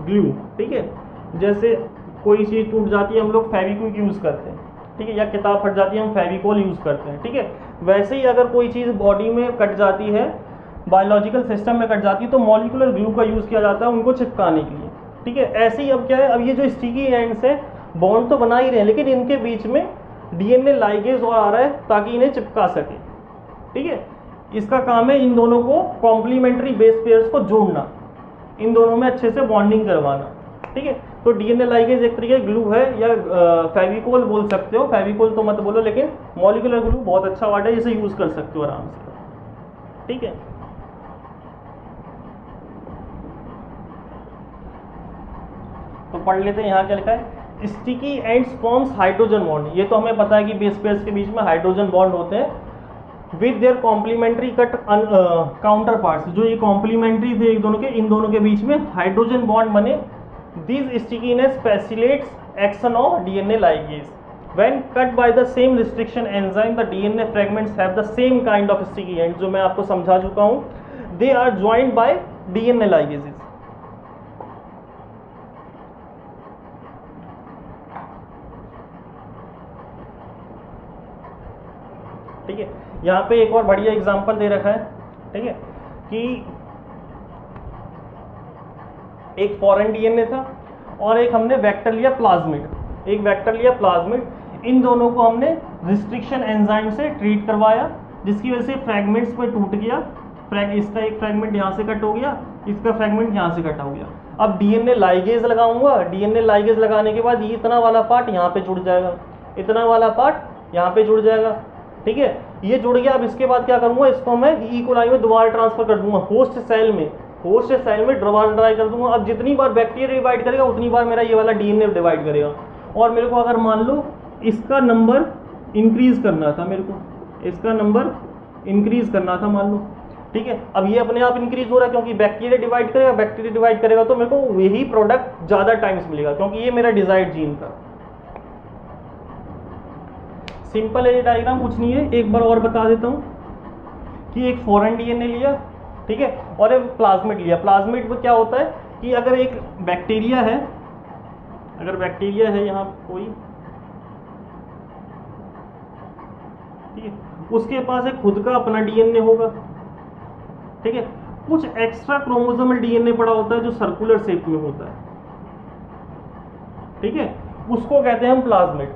ग्लू। ठीक है, जैसे कोई चीज टूट जाती है हम लोग फेविक्विक यूज करते हैं, ठीक है, या किताब फट जाती है हम फेविकोल यूज करते हैं। ठीक है, वैसे ही अगर कोई चीज बॉडी में कट जाती है, बायोलॉजिकल सिस्टम में कट जाती है, तो मॉलिक्यूलर ग्लू का यूज किया जाता है उनको चिपकाने के लिए। ठीक है, ऐसे ही अब क्या है, अब ये जो स्टिकी एंड्स है बॉन्ड तो बना ही रहे हैं, लेकिन इनके बीच में डीएनए लाइगेज और आ रहा है ताकि इन्हें चिपका सके। ठीक है, इसका काम है इन दोनों को कॉम्प्लीमेंट्री बेस पेयर्स को जोड़ना, इन दोनों में अच्छे से बॉन्डिंग करवाना। ठीक है, तो डीएनए लाइगेज एक तरीके ग्लू है, या फेविकोल बोल सकते हो, फेविकोल तो मत बोलो, लेकिन मॉलिक्यूलर ग्लू बहुत अच्छा वर्ड है, इसे यूज कर सकते हो आराम से। ठीक है, तो पढ़ लेते हैं यहाँ क्या लिखा है। Sticky ends forms hydrogen bond, ये तो हमें पता है कि बेस पेयर्स के बीच में हाइड्रोजन बॉन्ड होते हैं with their complementary cut counter parts, जो ये कॉम्प्लीमेंट्री थे एक दोनों के, इन दोनों के बीच में हाइड्रोजन बॉन्ड बने। This stickiness facilitates action of DNA ligase. When cut by the same restriction enzyme the DNA fragments have the same kind of sticky end, जो मैं आपको समझा चुका हूँ। They are joined by DNA ligases. ठीक है, यहाँ पे एक और बढ़िया एग्जांपल दे रखा है। ठीक है, कि एक फॉरेन डीएनए था और एक हमने वेक्टर लिया प्लाज्मिड, इन दोनों को हमने रिस्ट्रिक्शन एंजाइम से ट्रीट करवाया, जिसकी वजह से फ्रैगमेंट्स में टूट गया। इसका एक फ्रैगमेंट यहाँ से कट हो गया, इसका फ्रैगमेंट यहाँ से कट हो गया। अब डीएनए लाइगेज लगाऊंगा, डीएनए लाइगेज लगाने के बाद ये इतना वाला पार्ट यहाँ पे जुड़ जाएगा, इतना वाला पार्ट यहाँ पे जुड़ जाएगा। ठीक है, ये जुड़ गया। अब इसके बाद क्या करूंगा, इसको मैं ई कोलाई में दोबारा ट्रांसफर कर दूंगा, होस्ट सेल में दोबारा ट्राई कर दूंगा। अब जितनी बार बैक्टीरिया डिवाइड करेगा उतनी बार मेरा ये वाला डीएनए डिवाइड करेगा। और मेरे को अगर मान लो इसका नंबर इंक्रीज करना था, मान लो। ठीक है, अब ये अपने आप इंक्रीज हो रहा है क्योंकि बैक्टीरिया डिवाइड करेगा तो मेरे को यही प्रोडक्ट ज़्यादा टाइम्स मिलेगा, क्योंकि ये मेरा डिजायर्ड जीन था। सिंपल है ये डायग्राम, कुछ नहीं है। एक बार और बता देता हूँ कि एक फॉरेन डीएनए लिया, ठीक है, और एक प्लाज्मिड लिया। प्लाज्मिड में क्या होता है कि अगर एक बैक्टीरिया है, अगर बैक्टीरिया है यहाँ कोई, ठीक है, उसके पास एक खुद का अपना डीएनए होगा, ठीक है, कुछ एक्स्ट्रा क्रोमोसोमल डीएनए पड़ा होता है जो सर्कुलर शेप में होता है, ठीक है, उसको कहते हैं हम प्लाज्मिड,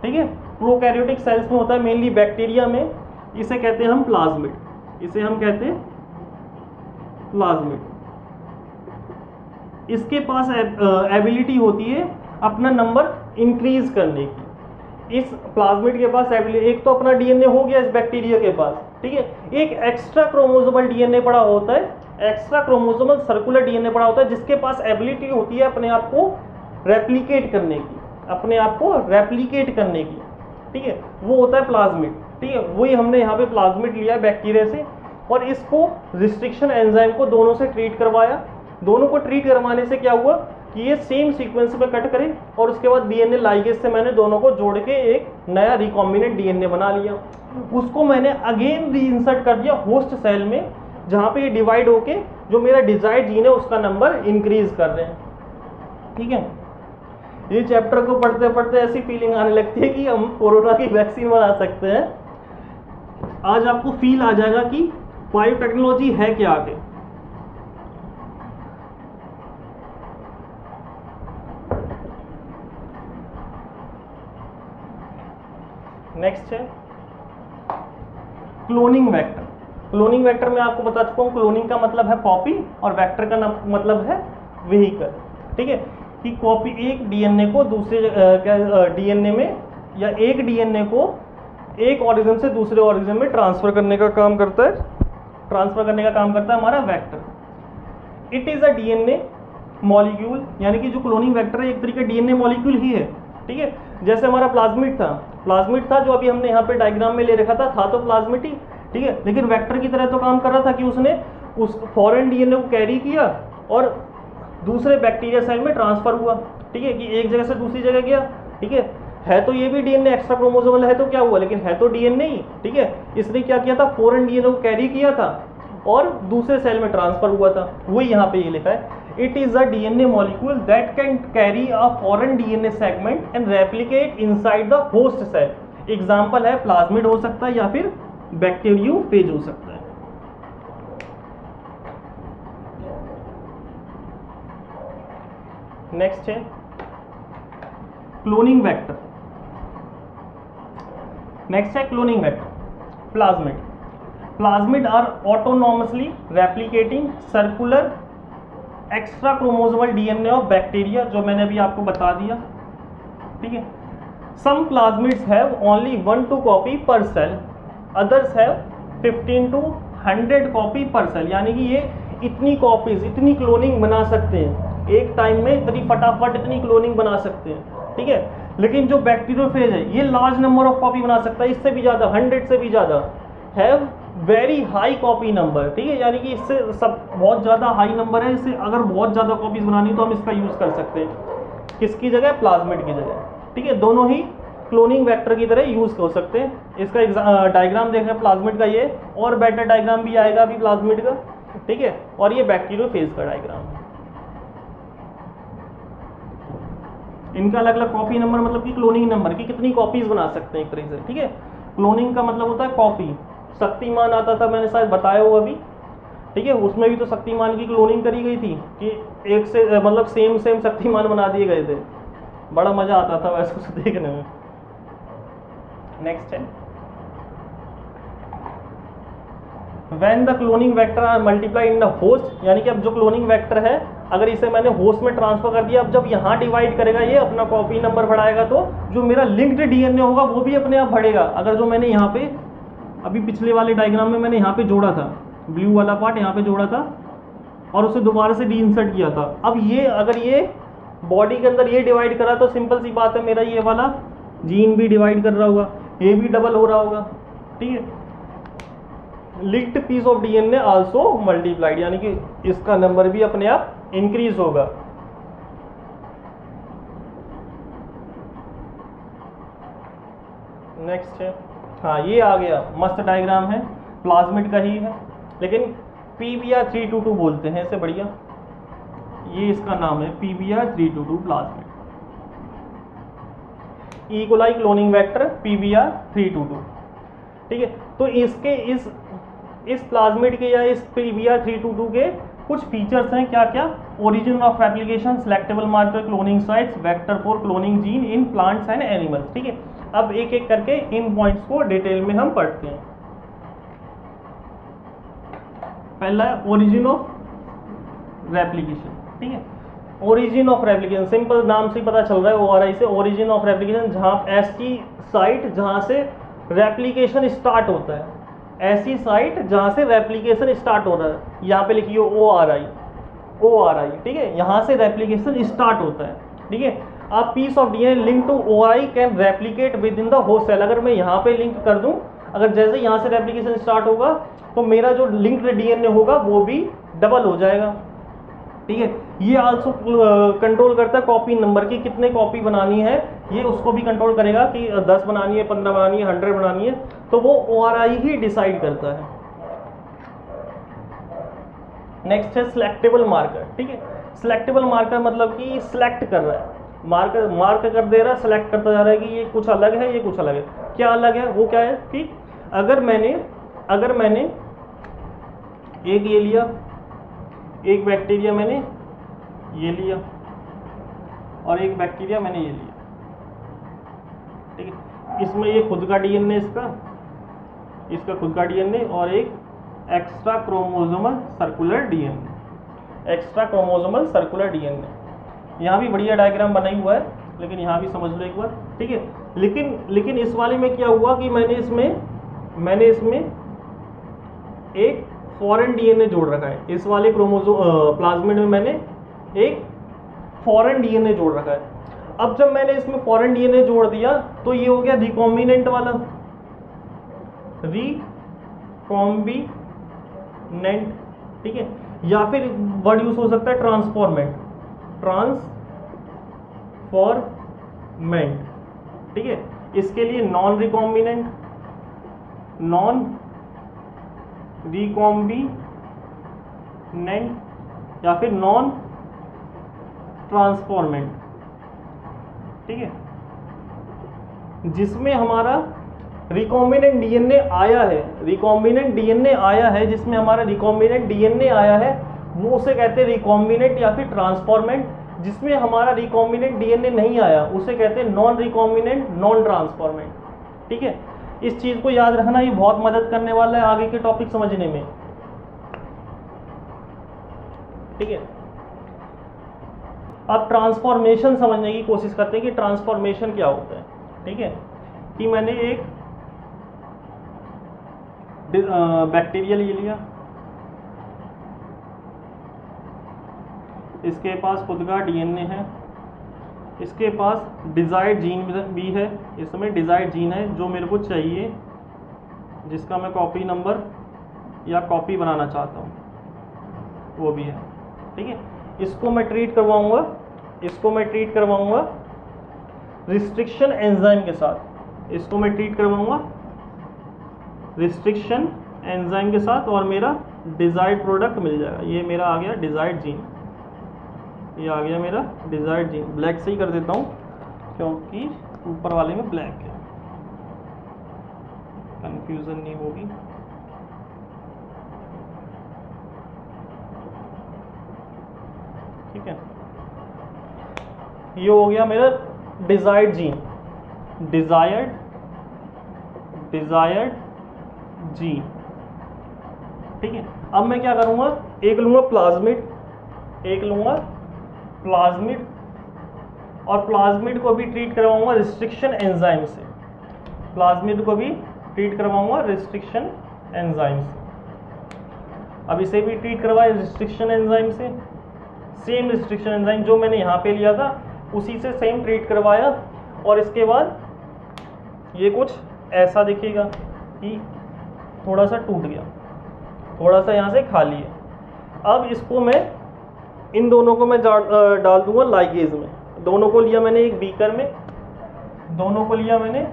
ठीक है। प्रोकैरियोटिक सेल्स में होता है, मेनली बैक्टीरिया में, इसे कहते हैं हम प्लाज्मिड, इसे हम कहते हैं प्लाज्मिड। इसके पास एबिलिटी होती है अपना नंबर इंक्रीज करने की। इस प्लाज्मिड के पास एबिलिटी, एक तो अपना डीएनए हो गया इस बैक्टीरिया के पास, ठीक है, एक एक्स्ट्रा क्रोमोसोमल डीएनए पड़ा होता है, एक्स्ट्रा क्रोमोसोमल सर्कुलर डीएनए पड़ा होता है, जिसके पास एबिलिटी होती है अपने आप को रेप्लिकेट करने की, अपने आप को रेप्लिकेट करने की, ठीक है, वो होता है प्लाज्मिड, ठीक है। वही हमने यहाँ पे प्लाज्मिड लिया बैक्टीरिया से, और इसको रिस्ट्रिक्शन एंजाइम को दोनों से ट्रीट करवाया। दोनों को ट्रीट करवाने से क्या हुआ कि ये सेम सीक्वेंस पे कट करे, और उसके बाद डीएनए लाइगेज से मैंने दोनों को जोड़ के एक नया रिकॉम्बिनेंट डीएनए बना लिया। उसको मैंने अगेन रीइंसर्ट कर दिया होस्ट सेल में, जहाँ पे ये डिवाइड होके जो मेरा डिजायर्ड जीन है उसका नंबर इंक्रीज कर रहे हैं, ठीक है। ये चैप्टर को पढ़ते पढ़ते ऐसी फीलिंग आने लगती है कि हम कोरोना की वैक्सीन बना सकते हैं। आज आपको फील आ जाएगा कि बायोटेक्नोलॉजी है क्या आगे। नेक्स्ट है क्लोनिंग वेक्टर। क्लोनिंग वेक्टर में आपको बता चुका हूं, क्लोनिंग का मतलब है कॉपी और वेक्टर का मतलब है व्हीकल, ठीक है, कि कॉपी एक डीएनए को दूसरे डीएनए में, या एक डीएनए को एक ऑर्गेनिज्म से दूसरे ऑर्गेनिज्म में ट्रांसफर करने का काम करता है, हमारा vector. It is a DNA molecule, यानी कि जो क्लोनिंग वेक्टर है एक तरीके डीएनए मॉलिक्यूल ही है, ठीक है। जैसे हमारा प्लाज्मिड था जो अभी हमने यहाँ पे डायग्राम में ले रखा था तो प्लाज्मिड ही, ठीक है, लेकिन वेक्टर की तरह तो काम कर रहा था कि उसने उस फॉरेन डीएनए को कैरी किया और दूसरे बैक्टीरिया सेल में ट्रांसफर हुआ, ठीक है, कि एक जगह से दूसरी जगह गया, ठीक है तो ये भी डीएनए एक्स्ट्रा क्रोमोसोमल है तो क्या हुआ, लेकिन है तो डीएनए ही, ठीक है। इसने क्या किया था, फॉरेन डीएनए को कैरी किया था और दूसरे सेल में ट्रांसफर हुआ था, वही यहाँ पे ये लिखा है। It is a DNA molecule that can carry a foreign DNA segment and replicate inside the host cell. Example है प्लाज्मिड हो सकता है या फिर बैक्टीरियोफेज हो सकता है। नेक्स्ट है cloning vector. Plasmid are autonomously replicating circular extra chromosomal DNA of bacteria, जो मैंने अभी आपको बता दिया, ठीक है। Some plasmids have only 1-2 copy per cell, others have 15 to 100 copy per cell, यानी कि ये इतनी कॉपीज, इतनी क्लोनिंग बना सकते हैं एक टाइम में, इतनी फटाफट इतनी क्लोनिंग बना सकते हैं, ठीक है। लेकिन जो बैक्टीरियोफेज है ये लार्ज नंबर ऑफ कॉपी बना सकता है, इससे भी ज़्यादा, 100 से भी ज़्यादा, have very high copy number, ठीक है, यानी कि इससे सब बहुत ज़्यादा हाई नंबर है। इससे अगर बहुत ज़्यादा कॉपीज बनानी तो हम इसका यूज़ कर सकते हैं, किसकी जगह, प्लाज्मिड की जगह, ठीक है। दोनों ही क्लोनिंग वेक्टर की तरह यूज़ हो सकते हैं। इसका डायग्राम देखें प्लाज्मिड का, ये और बेटर डायग्राम भी आएगा अभी प्लाज्मिड का, ठीक है, और ये बैक्टीरियोफेज का डायग्राम है। इनका अलग अलग कॉपी नंबर, मतलब कि क्लोनिंग नंबर की कितनी कॉपीज बना सकते हैं एक तरीके से, ठीक है। क्लोनिंग का मतलब होता है कॉपी। शक्तिमान आता था, मैंने शायद बताया हो अभी, ठीक है, उसमें भी तो शक्तिमान की क्लोनिंग करी गई थी कि एक से मतलब सेम शक्तिमान बना दिए गए थे, बड़ा मजा आता था वैसे उसे देखने में। नेक्स्ट है when the cloning vector are multiply in the host, यानी कि अब जो क्लोनिंग वेक्टर है अगर इसे मैंने होस्ट में ट्रांसफर कर दिया, अब जब यहाँ डिवाइड करेगा ये अपना कॉपी नंबर बढ़ाएगा, तो जो मेरा लिंक्ड डीएनए होगा वो भी अपने आप बढ़ेगा। अगर जो मैंने यहाँ पे अभी पिछले वाले डायग्राम में मैंने यहाँ पे जोड़ा था, ब्लू वाला पार्ट यहाँ पे जोड़ा था और उसे दोबारा से रीइंसर्ट किया था, अब ये अगर ये बॉडी के अंदर ये डिवाइड करा तो सिंपल सी बात है मेरा ये वाला जीन भी डिवाइड कर रहा होगा, ये भी डबल हो रहा होगा, ठीक है। Linked piece of DNA also multiplied, यानी कि इसका नंबर भी अपने आप इंक्रीज होगा। नेक्स्ट है, हाँ ये आ गया, मस्त डायग्राम है, प्लाज्मिड का ही है, लेकिन PBr322 बोलते हैं इसे, बढ़िया, ये इसका नाम है PBr322 plasmid, E coli cloning vector PBr322, ठीक है। तो इसके इस प्लाज्मिड के या इस PBr322 के कुछ फीचर्स हैं, क्या क्या, origin of application, selectable marker, cloning sites, vector for cloning gene in plants and animals, ठीक है। अब एक एक करके इन पॉइंट्स को डिटेल में हम पढ़ते हैं। पहला है ओरिजिन ऑफ रेप्लिकेशन, ठीक है। ओरिजिन ऑफ रेप्लिकेशन सिंपल नाम से पता चल रहा है, ORI से, ओरिजिन ऑफ रेप्लिकेशन, जहां ऐसी साइट जहां से रेप्लिकेशन स्टार्ट होता है, ऐसी साइट जहां से रेप्लिकेशन स्टार्ट हो रहा है, यहाँ पे लिखिए ORI, ठीक है, यहाँ से रेप्लिकेशन स्टार्ट होता है, ठीक है। अब piece of DNA link to ORI can replicate within the host cell, अगर मैं यहाँ पे लिंक कर दूं, अगर जैसे यहाँ से रेप्लिकेशन स्टार्ट होगा तो मेरा जो लिंक्ड DNA होगा वो भी डबल हो जाएगा, ठीक है। ये आल्सो कंट्रोल करता है कॉपी नंबर की, कितने कॉपी बनानी है, ये उसको भी कंट्रोल करेगा कि 10 बनानी है, 15 बनानी है, 100 बनानी है, तो वो ORI ही डिसाइड करता है। नेक्स्ट है सिलेक्टेबल मार्कर, ठीक है। सिलेक्टेबल मार्कर मतलब कि सिलेक्ट कर रहा है, मार्क कर दे रहा है, सेलेक्ट करता जा रहा है कि ये कुछ अलग है, ये कुछ अलग है। क्या अलग है, वो क्या है कि अगर मैंने एक ये लिया, एक बैक्टीरिया मैंने ये लिया और एक बैक्टीरिया मैंने ये लिया, ठीक है, इसमें ये खुद का DNA, इसका खुद का DNA और एक एक्स्ट्रा क्रोमोसोमल सर्कुलर DNA, यहाँ भी बढ़िया डायग्राम बनाई हुआ है, लेकिन यहाँ भी समझ लो एक बार, ठीक है। लेकिन इस वाले में क्या हुआ कि मैंने इसमें एक फॉरेन DNA जोड़ रखा है, इस वाले प्लाज्मिड में मैंने एक फॉरेन DNA जोड़ रखा है। अब जब मैंने इसमें फॉरेन DNA जोड़ दिया तो ये हो गया रिकॉम्बिनेंट वाला, रिकॉम्बिनेंट, ठीक है, या फिर वर्ड यूज हो सकता है ट्रांसफॉर्मेंट, ठीक है। इसके लिए नॉन रिकॉम्बिनेंट या फिर नॉन ट्रांसफॉर्मेंट, ठीक है। जिसमें हमारा रिकॉम्बिनेंट DNA आया है, जिसमें हमारा रिकॉम्बिनेंट DNA आया है, वो उसे कहते हैं रिकॉम्बिनेंट या फिर ट्रांसफॉर्मेंट। जिसमें हमारा रिकॉम्बिनेंट DNA नहीं आया उसे कहते हैं नॉन रिकॉम्बिनेंट, नॉन ट्रांसफॉर्मेंट, ठीक है। इस चीज को याद रखना, ये बहुत मदद करने वाला है आगे के टॉपिक समझने में, ठीक है। अब ट्रांसफॉर्मेशन समझने की कोशिश करते हैं कि ट्रांसफॉर्मेशन क्या होता है, ठीक है। कि मैंने एक बैक्टीरिया ले लिया, इसके पास खुद का DNA है, इसके पास डिजायर्ड जीन भी है, इसमें डिजायर्ड जीन है जो मेरे को चाहिए, जिसका मैं कॉपी नंबर या कॉपी बनाना चाहता हूँ, वो भी है, ठीक है। इसको मैं ट्रीट करवाऊंगा रिस्ट्रिक्शन एंजाइम के साथ, और मेरा डिजायर्ड प्रोडक्ट मिल जाएगा। ये मेरा आ गया डिजायर्ड जीन, ब्लैक से ही कर देता हूँ क्योंकि ऊपर वाले में ब्लैक है, कंफ्यूजन नहीं होगी। ठीक है, ये हो गया मेरा डिजायर्ड जीन, ठीक है। अब मैं क्या करूँगा, एक लूँगा प्लाज्मिड, और प्लाज्मिड को भी ट्रीट करवाऊंगा रिस्ट्रिक्शन एंजाइम से, अब इसे भी ट्रीट करवाया रिस्ट्रिक्शन एंजाइम से, सेम रिस्ट्रिक्शन एंजाइम जो मैंने यहाँ पे लिया था उसी से सेम ट्रीट करवाया, और इसके बाद ये कुछ ऐसा दिखेगा कि थोड़ा सा टूट गया, थोड़ा सा यहाँ से खाली है। अब इसको मैं, इन दोनों को मैं डाल दूंगा लाइगेज में। दोनों को लिया मैंने एक बीकर में, दोनों को लिया मैंने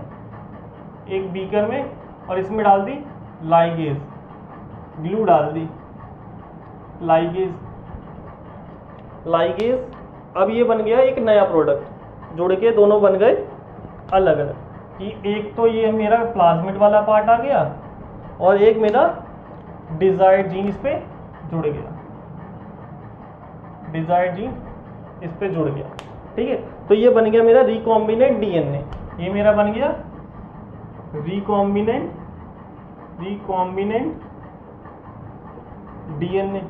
एक बीकर में, और इसमें डाल दी लाइगेज, ग्लू डाल दी, लाइगेज। अब ये बन गया एक नया प्रोडक्ट, जुड़ के दोनों बन गए अलग अलग, कि एक तो ये मेरा प्लाज्मिड वाला पार्ट आ गया और एक मेरा डिजायर्ड जीन इस पे जुड़ गया, डिजायर्ड जीन इस पे जुड़ गया। ठीक है, तो ये बन गया मेरा रिकॉम्बिनेंट डीएनए, ये मेरा बन गया रिकॉम्बिनेंट डीएनए,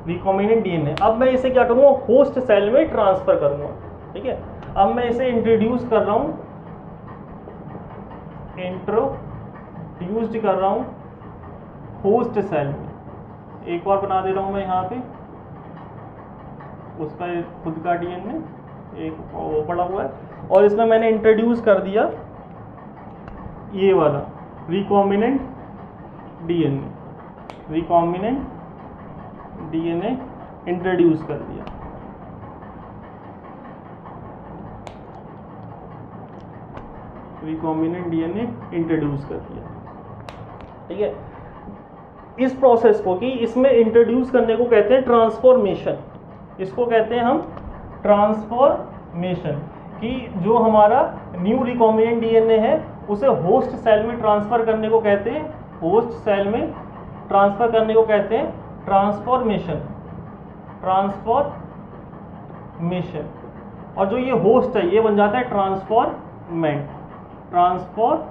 रिकॉम्बिनेंट डीएनए। अब मैं इसे क्या करूँगा, होस्ट सेल में ट्रांसफर करूँगा। ठीक है, अब मैं इसे इंट्रोड्यूस कर रहा हूँ, इंट्रोड्यूस्ड कर रहा हूँ होस्ट सेल में। एक और बना दे रहा हूँ मैं यहाँ पे उसका खुद का डीएनए, एक वो पड़ा हुआ है, और इसमें मैंने इंट्रोड्यूस कर दिया ये वाला recombinant DNA, recombinant DNA introduce कर दिया। रिकॉम्बिनेंट डीएनए इंट्रोड्यूस कर दिया। ठीक है, इस प्रोसेस को, कि इसमें इंट्रोड्यूस करने को कहते हैं ट्रांसफॉर्मेशन, इसको कहते हैं हम ट्रांसफॉर्मेशन, कि जो हमारा न्यू रिकॉम्बिनेंट डीएनए है उसे होस्ट सेल में ट्रांसफर करने को कहते हैं, होस्ट सेल में ट्रांसफर करने को कहते हैं ट्रांसफॉर्मेशन, ट्रांसफॉर्मेशन। और जो ये होस्ट है ये बन जाता है ट्रांसफॉर्मेंट, ट्रांसफॉर्मेंट।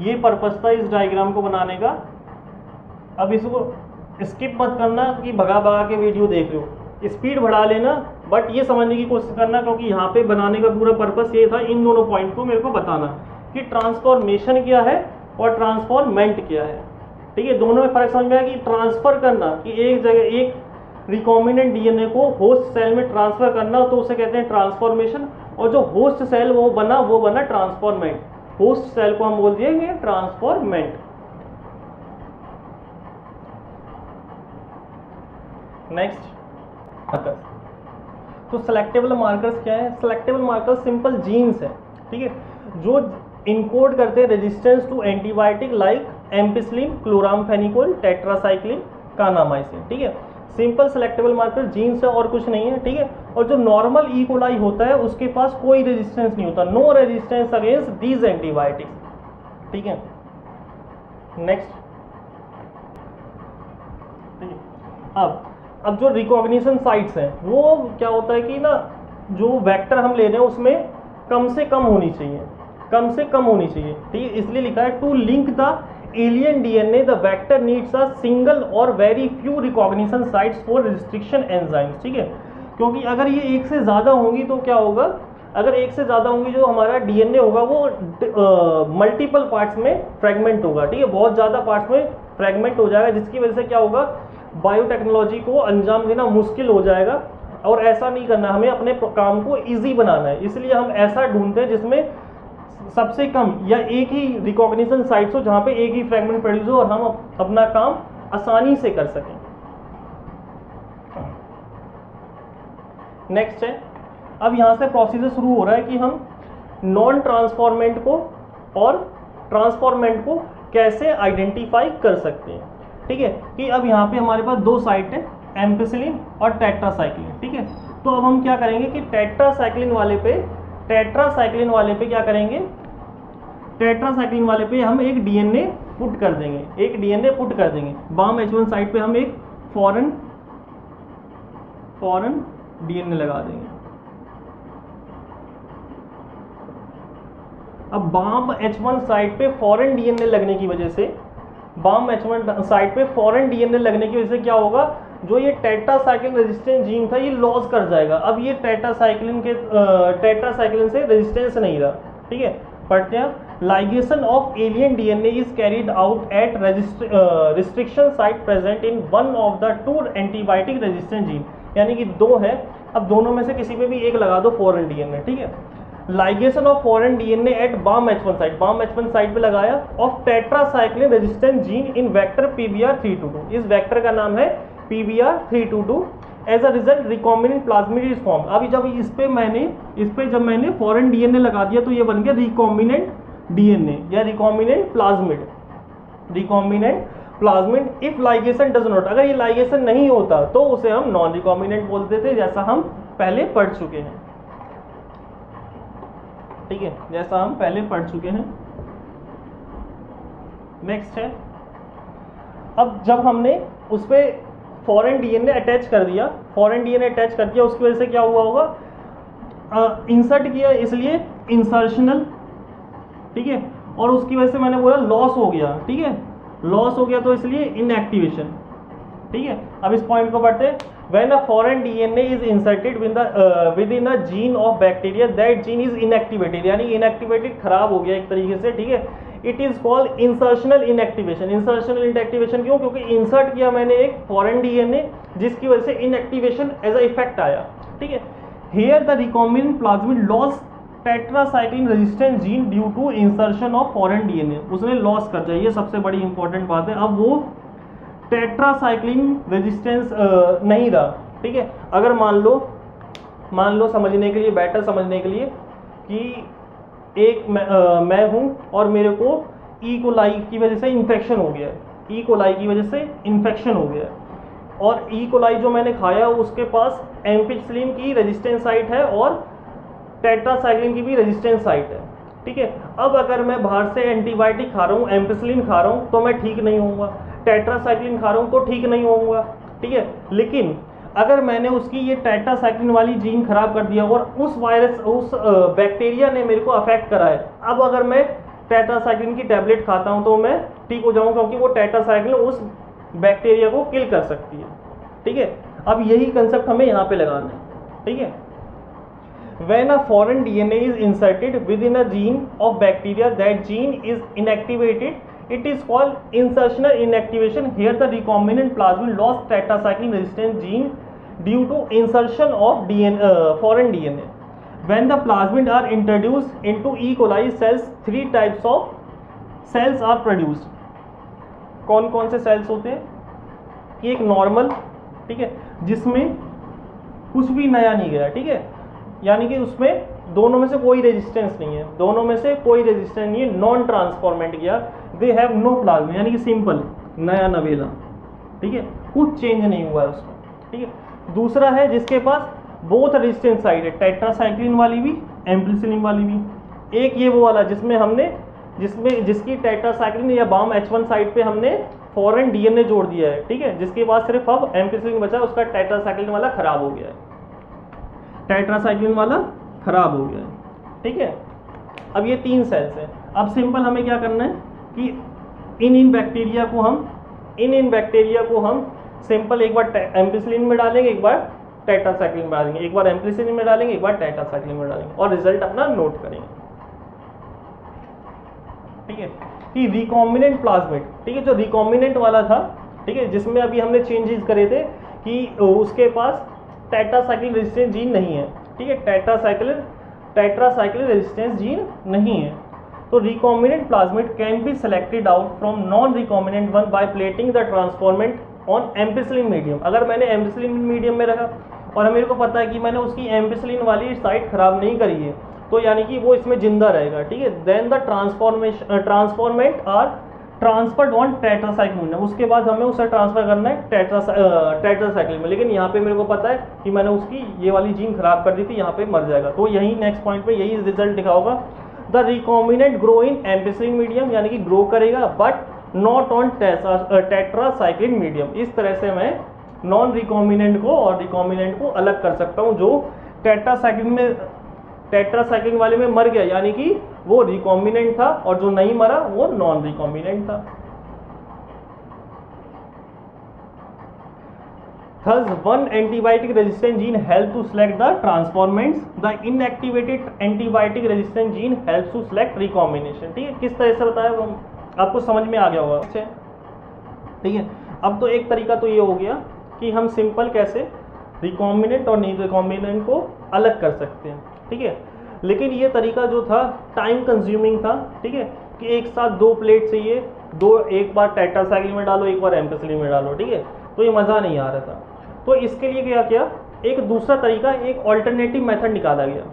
ये पर्पस था इस डायग्राम को बनाने का। अब इसको स्किप मत करना कि भगा भगा के वीडियो देख रहे हो, स्पीड बढ़ा लेना, बट ये समझने की कोशिश करना, क्योंकि यहाँ पे बनाने का पूरा पर्पस ये था इन दोनों पॉइंट को मेरे को बताना कि ट्रांसफॉर्मेशन क्या है और ट्रांसफॉर्मेंट क्या है। ठीक है, दोनों में फर्क समझ में आया कि ट्रांसफर करना, कि एक जगह एक रिकॉम्बिनेंट डीएनए को होस्ट सेल में ट्रांसफर करना, तो उसे कहते हैं ट्रांसफॉर्मेशन, और जो होस्ट सेल वो बना ट्रांसफॉर्मेंट। होस्ट सेल को हम बोल देंगे ट्रांसफॉर्मेंट। Next, markers. तो सेलेक्टेबल मार्कर्स क्या है? सेलेक्टेबल मार्कर्स सिंपल जीन्स है, ठीक है, जो इनकोड करते हैं resistance to antibiotic like ampicillin, chloramphenicol, tetracycline, kanamycin. ठीक है, सिंपल सेलेक्टेबल मार्कर जीन्स है और कुछ नहीं है। ठीक है, और जो नॉर्मल ई कोलाई होता है उसके पास कोई रेजिस्टेंस नहीं होता, no resistance against these antibiotics. ठीक है, नेक्स्ट। ठीक है, अब जो रिकॉग्निशन साइट्स हैं वो क्या होता है कि ना, जो वेक्टर हम ले रहे हैं उसमें कम से कम होनी चाहिए, कम से कम होनी चाहिए। ठीक है, इसलिए लिखा है to link the alien DNA the vector needs a single or very few recognition sites for restriction enzymes. ठीक है, क्योंकि अगर ये एक से ज़्यादा होंगी तो क्या होगा, अगर एक से ज़्यादा होंगी जो हमारा डीएनए होगा वो मल्टीपल पार्ट्स में फ्रेगमेंट होगा। ठीक है, बहुत ज़्यादा पार्ट्स में फ्रेगमेंट हो जाएगा, जिसकी वजह से क्या होगा, बायोटेक्नोलॉजी को अंजाम देना मुश्किल हो जाएगा। और ऐसा नहीं करना, हमें अपने काम को ईजी बनाना है, इसलिए हम ऐसा ढूंढते हैं जिसमें सबसे कम या एक ही रिकॉग्निशन साइट्स हो, जहाँ पे एक ही फ्रेगमेंट प्रोड्यूस हो और हम अपना काम आसानी से कर सकें। नेक्स्ट है, अब यहाँ से प्रोसीजर शुरू हो रहा है कि हम नॉन ट्रांसफॉर्मेंट को और ट्रांसफॉर्मेंट को कैसे आइडेंटिफाई कर सकते हैं। ठीक है, कि अब यहाँ पे हमारे पास दो साइट है, एम्पिसिलिन और टेट्रासाइक्लिन। ठीक है, तो अब हम क्या करेंगे कि टेट्रासाइक्लिन वाले पे क्या करेंगे, टेट्रासाइक्लिन वाले पे हम एक डीएनए पुट कर देंगे, बाम H1 साइट पे हम एक फॉरेन डीएनए लगा देंगे। अब बाम H1 साइट पे फॉरेन डीएनए लगने की वजह से, क्या होगा, जो ये टेट्रासाइक्लिन रेजिस्टेंट जीन था ये लॉस कर जाएगा। अब ये टेट्रासाइक्लिन से रेजिस्टेंस नहीं रहा। ठीक है, पढ़ते हैं, ligation of alien DNA is carried out at restriction site present in one of the two antibiotic resistant gene, यानी कि दो है, अब दोनों में से किसी पे भी एक लगा दो फॉरेन डीएनए। ठीक है, ligation of foreign DNA at Bam H1 site पे लगाया of tetracycline resistant gene in vector PBR322, इस वेक्टर का नाम है PBR322 as a result recombinant plasmid is form. अभी जब इस पे जब मैंने फॉरेन डीएनए लगा दिया तो ये बन गया रिकॉम्बिनेंट डीएनए या recombinant plasmid, recombinant plasmid. If ligation does not, अगर ये लाइगेशन नहीं होता तो उसे हम नॉन रिकॉम्बिनेंट बोलते थे, जैसा हम पहले पढ़ चुके हैं, ठीक है, जैसा हम पहले पढ़ चुके हैं। नेक्स्ट है, अब जब हमने उस पर फॉरेन डीएनए अटैच कर दिया, फॉरेन डीएनए अटैच कर दिया, उसकी वजह से क्या हुआ होगा, इंसर्ट किया इसलिए इंसर्शनल, ठीक है, और उसकी वजह से मैंने बोला लॉस हो गया, ठीक है, लॉस हो गया तो इसलिए इनएक्टिवेशन, ठीक है। अब इस पॉइंट को पढ़ते हैं। When a foreign DNA is inserted with in a gene of bacteria that gene is inactivated, यानी इनएक्टिवेटेड, खराब हो गया एक तरीके से, ठीक है, it is called insertional inactivation. Insertional inactivation क्यों? क्योंकि इंसर्ट किया मैंने एक फॉरेन डीएनए जिसकी वजह से इनएक्टिवेशन एज अ इफेक्ट आया, ठीक है। Here the recombinant plasmid loss tetracycline resistance gene due to insertion of foreign DNA, उसने लॉस कर दिया, ये सबसे बड़ी इंपॉर्टेंट बात है। अब वो टेट्रासाइक्लिन रेजिस्टेंस नहीं रहा, ठीक है। अगर मान लो समझने के लिए, बेटर समझने के लिए कि एक मैं हूं और मेरे को ई कोलाई की वजह से इन्फेक्शन हो गया है, ई कोलाई की वजह से इन्फेक्शन हो गया है, और ई कोलाई जो मैंने खाया उसके पास एम्पिसिलिन की रेजिस्टेंस साइट है और टेट्रासाइक्लिन की भी रेजिस्टेंस साइट है, ठीक है। अब अगर मैं बाहर से एंटीबायोटिक खा रहा हूँ, एम्पिसिलिन खा रहा हूँ, तो मैं ठीक नहीं होऊंगा, टेट्रासाइक्लिन खा रहा हूँ तो ठीक नहीं होऊंगा, ठीक है। लेकिन अगर मैंने उसकी ये टेट्रासाइक्लिन वाली जीन खराब कर दिया और उस वायरस, उस बैक्टीरिया ने मेरे को अफेक्ट करा है, अब अगर मैं टेट्रासाइक्लिन की टैबलेट खाता हूँ तो मैं ठीक हो जाऊँ, क्योंकि वो टेट्रासाइक्लिन उस बैक्टीरिया को किल कर सकती है, ठीक है। अब यही कंसेप्ट हमें यहाँ पे लगाना है, ठीक है। When a foreign DNA is inserted within a gene of bacteria, that gene is inactivated. It is called insertional inactivation. Here the recombinant plasmid lost tetracycline resistant gene due to insertion of foreign DNA. When the plasmid are introduced into E. coli cells, three types of cells are produced. कौन कौन से cells होते हैं? एक normal, ठीक है, जिसमें कुछ भी नया नहीं गया, ठीक है, यानी कि उसमें दोनों में से कोई रेजिस्टेंस नहीं है, दोनों में से कोई रेजिस्टेंस नहीं है, नॉन ट्रांसफॉर्मेंट किया, दे हैव नो प्लाज्मा, यानी कि सिंपल नया नवेला, ठीक है, कुछ चेंज नहीं हुआ है उसमें, ठीक है। दूसरा है जिसके पास बोथ रेजिस्टेंस साइड है, टेट्रासाइक्लिन वाली भी, एम्पिसिलिन वाली भी। एक ये वो वाला जिसकी टेट्रासाइक्लिन या बाम H1 साइड पे हमने फॉरेन डीएनए जोड़ दिया है, ठीक है, जिसके पास सिर्फ अब एम्पिसिलिन बचा, उसका टेट्रासाइक्लिन वाला खराब हो गया है, टेट्रासाइक्लिन वाला खराब हो गया है, ठीक है। अब ये तीन सेल्स हैं। अब सिंपल हमें क्या करना है कि इन बैक्टीरिया को हम सिंपल एक बार एम्पिसिलिन में डालेंगे, एक बार टेट्रासाइक्लिन में डालेंगे, एक बार एम्पिसिलिन में डालेंगे, एक बार टेट्रासाइक्लिन में डालेंगे, और रिजल्ट अपना नोट करेंगे, ठीक है। कि रिकॉम्बिनेंट प्लाज्मिड, ठीक है, जो रिकॉम्बिनेंट वाला था, ठीक है, जिसमें अभी हमने चेंजेस करे थे कि उसके पास टेट्रासाइक्लिन रेजिस्टेंस जीन नहीं है, ठीक है, टेट्रासाइक्लिन रेजिस्टेंस जीन नहीं है, तो recombinant plasmid can be selected out from non recombinant one by plating the transformant on ampicillin medium. अगर मैंने एम्पिसिलिन मीडियम में रखा और मेरे को पता है कि मैंने उसकी एम्पिसिलिन वाली साइट खराब नहीं करी है, तो यानी कि वो इसमें जिंदा रहेगा, ठीक है। Then the transformant are transferred on tetracycline, उसके बाद हमें उसे ट्रांसफर करना है टेट्रासाइक्लिन में, लेकिन यहाँ पे मेरे को पता है कि मैंने उसकी ये वाली जीन खराब कर दी थी, यहाँ पे मर जाएगा, तो यही नेक्स्ट पॉइंट पे यही रिजल्ट लिखा होगा, the recombinant grow in ampicillin medium, यानी कि ग्रो करेगा but not on tetracycline medium. इस तरह से मैं नॉन रिकॉम्बिनेंट को और रिकॉम्बिनेंट को अलग कर सकता हूँ। जो टेट्रासाइक्लिन वाले में मर गया यानी कि वो रिकॉम्बिनेंट था, और जो नहीं मरा वो नॉन रिकॉम्बिनेंट था। Thus, one antibiotic resistant gene helps to select the transformants. The inactivated antibiotic resistant gene helps to select recombination. ठीक है, किस तरह से बताया वो आपको समझ में आ गया होगा, ठीक है। अब तो एक तरीका तो ये हो गया कि हम सिंपल कैसे रिकॉम्बिनेंट और नहीं रिकॉम्बिनेंट को अलग कर सकते हैं, ठीक है। लेकिन ये तरीका जो था टाइम कंज्यूमिंग था, ठीक है, कि एक साथ दो प्लेट चाहिए, एक बार टेट्रासाइक्लिन में डालो, एक बार एम्पिसिलिन में डालो, ठीक है, तो ये मज़ा नहीं आ रहा था। तो इसके लिए क्या किया, एक दूसरा तरीका, एक ऑल्टरनेटिव मेथड निकाला गया,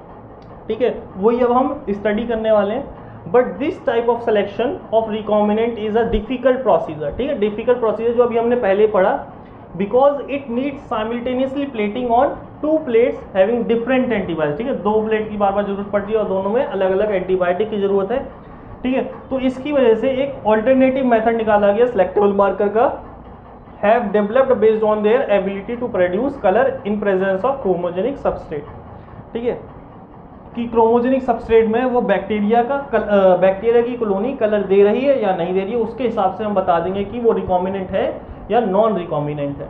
ठीक है, वही अब हम स्टडी करने वाले हैं। But this type of selection of recombinant is a difficult procedure, ठीक है, डिफिकल्ट प्रोसीजर जो अभी हमने पहले पढ़ा, because it needs simultaneously plating on 2 plates having different antibiotic, ठीक है, 2 प्लेट की बार बार जरूरत पड़ती है और दोनों में अलग अलग एंटीबायोटिक की जरूरत है, ठीक है। तो इसकी वजह से एक ऑल्टरनेटिव मेथड निकाला गया सिलेक्टेबल मार्कर का, have developed based on their ability to produce colour in presence of chromogenic substrate, ठीक है, कि क्रोमोजेनिक सबस्ट्रेट में वो बैक्टीरिया की कॉलोनी कलर दे रही है या नहीं दे रही है, उसके हिसाब से हम बता देंगे कि वो रिकॉम्बिनेंट है या नॉन रिकॉम्बिनेंट है,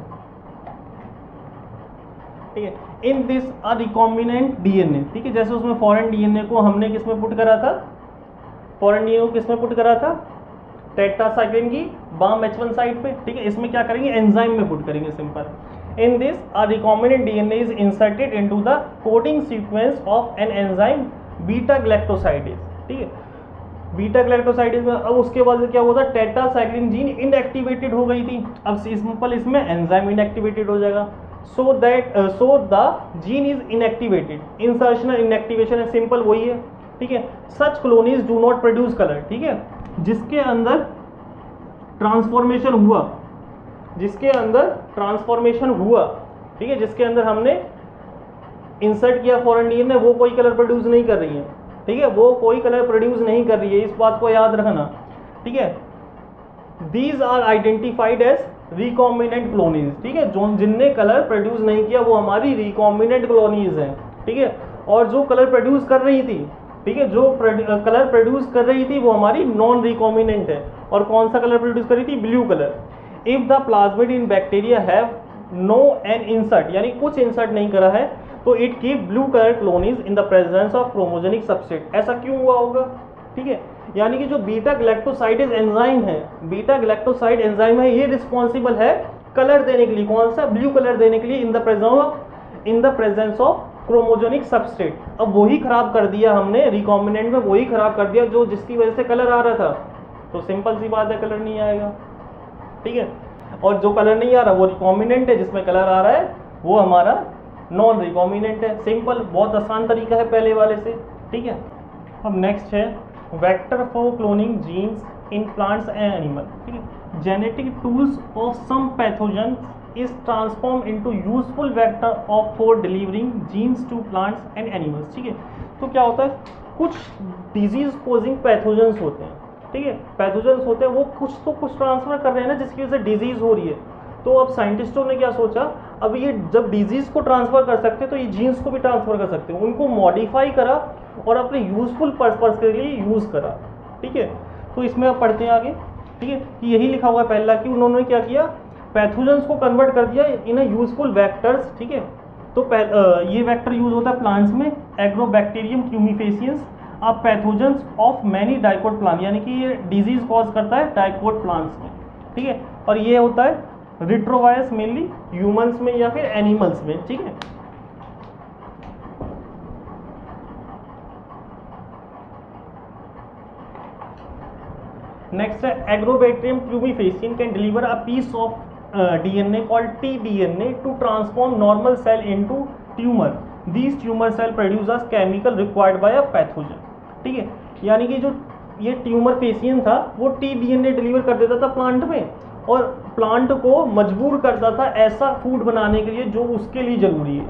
ठीक है। In this a recombinant DNA, ठीक है, जैसे उसमें फॉरेन डीएनए को हमने किसमें पुट करा था, फॉरेन डीएनए को किसमें पुट करा था, टेट्रासाइक्लिन की बाम H1 साइड पे, ठीक है, इसमें क्या करेंगे, एंजाइम में पुट करेंगे, simple. In this, a recombinant DNA is inserted into the coding sequence of an enzyme beta galactosidase, ठीक है, बीटा ग्लैक्टोसाइडेज में। अब उसके बाद क्या हुआ था, टेट्रासाइक्लिन जीन इनएक्टिवेटेड हो गई थी, अब सिंपल इसमें एंजाइम इनएक्टिवेटेड हो जाएगा, so the gene is inactivated, insertional inactivation है, सिंपल वही है, ठीक है। Such colonies do not produce colour, ठीक है, जिसके अंदर ट्रांसफॉर्मेशन हुआ, जिसके अंदर ट्रांसफॉर्मेशन हुआ, ठीक है, जिसके अंदर हमने इंसर्ट किया फॉरेन डीएनए, वो कोई कलर प्रोड्यूस नहीं कर रही है, ठीक है, वो कोई कलर प्रोड्यूस नहीं कर रही है, इस बात को याद रखना, ठीक है। These are identified as recombinant colonies, ठीक है, जो जिनने कलर प्रोड्यूस नहीं किया वो हमारी रिकॉम्बिनेंट कॉलोनीज हैं, ठीक है, और जो कलर प्रोड्यूस कर रही थी, ठीक है, जो कलर प्रोड्यूस कर रही थी वो हमारी नॉन रिकॉम्बिनेंट है, और कौन सा कलर प्रोड्यूस कर रही थी, blue colour. If the plasmid in bacteria have no an insert, यानी कुछ इंसर्ट नहीं करा है, तो it keep blue colour colonies in the presence of chromogenic substrate. ऐसा क्यों हुआ होगा, ठीक है, यानी कि जो बीटा ग्लैक्टोसाइडेज एंजाइम है, बीटा ग्लैक्टोसाइड एंजाइम है, ये रिस्पॉन्सिबल है कलर देने के लिए, कौन सा, ब्लू कलर देने के लिए इन the presence of chromogenic substrate. अब वही खराब कर दिया हमने रिकॉम्बिनेंट में, वही खराब कर दिया जो जिसकी वजह से कलर आ रहा था, तो सिंपल सी बात है कलर नहीं आएगा, ठीक है, और जो कलर नहीं आ रहा वो रिकॉम्बिनेंट है, जिसमें कलर आ रहा है वो हमारा नॉन रिकॉम्बिनेंट है, सिंपल, बहुत आसान तरीका है पहले वाले से, ठीक है। अब नेक्स्ट है vector for cloning genes in plants and animal, ठीक है, genetic tools of some pathogen is transform into useful vector of for delivering genes to plants and animals, ठीक है। तो क्या होता है, कुछ डिजीज कोजिंग पैथोजन्स होते हैं, ठीक है, पैथोजन्स होते हैं, वो कुछ ट्रांसफर कर रहे हैं ना, जिसकी वजह से डिजीज हो रही है। तो अब साइंटिस्टों ने क्या सोचा, अब ये जब डिजीज को ट्रांसफर कर सकते हैं तो ये जीन्स को भी ट्रांसफर कर सकते हैं, उनको मॉडिफाई करा और अपने यूजफुल पर्पस के लिए यूज करा, ठीक है। तो इसमें अब पढ़ते हैं आगे, ठीक है, कि यही लिखा हुआ है पहला कि उन्होंने क्या किया, पैथोजन्स को कन्वर्ट कर दिया इन यूजफुल वेक्टर्स, ठीक है। तो ये वेक्टर यूज होता है प्लांट्स में, agrobacterium tumefaciens a pathogens of many dicot plant, यानी कि ये डिजीज कॉज करता है डाइकोट प्लांट्स में, ठीक है, और ये होता है रिट्रोवायरस मेनली ह्यूमंस में या फिर एनिमल्स में, ठीक है। नेक्स्ट है Agrobacterium tumefaciens can deliver a piece of DNA called tDNA to transform normal cell into tumor. These tumor cell produce a chemical required by a pathogen, ठीक है, यानी कि जो ये ट्यूमर फेसियन था वो tDNA डिलीवर कर देता था प्लांट में और प्लांट को मजबूर करता था ऐसा फूड बनाने के लिए जो उसके लिए जरूरी है,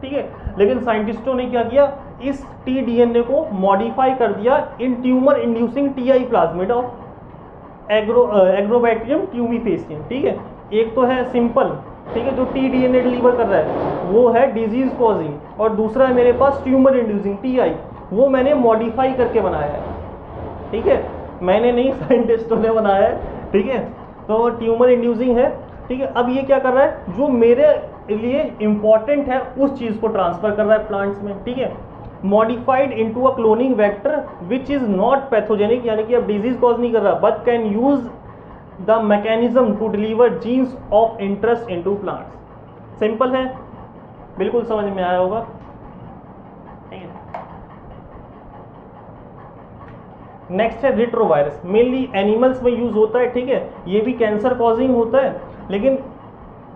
ठीक है। लेकिन साइंटिस्टों ने क्या किया, इस tDNA को मॉडिफाई कर दिया in tumour inducing TI plasmid of Agrobacterium tumefaciens, ठीक है। एक तो है सिंपल, ठीक है, जो tDNA डिलीवर कर रहा है वो है डिजीज कॉजिंग, और दूसरा है मेरे पास ट्यूमर इंड्यूसिंग TI, वो मैंने मॉडिफाई करके बनाया है, ठीक है, मैंने नहीं, साइंटिस्टों ने बनाया है, ठीक है। तो ट्यूमर इंड्यूसिंग है, ठीक है। अब ये क्या कर रहा है, जो मेरे लिए इंपॉर्टेंट है उस चीज को ट्रांसफर कर रहा है प्लांट्स में, ठीक है। Modified into a cloning vector which is not pathogenic, यानी कि अब डिजीज कॉज नहीं कर रहा, but can use the mechanism to deliver genes of interest into plants. Simple है, बिल्कुल समझ में आया होगा, ठीक है। नेक्स्ट है रिट्रोवायरस, मेनली एनिमल्स में यूज होता है, ठीक है, ये भी कैंसर कॉजिंग होता है, लेकिन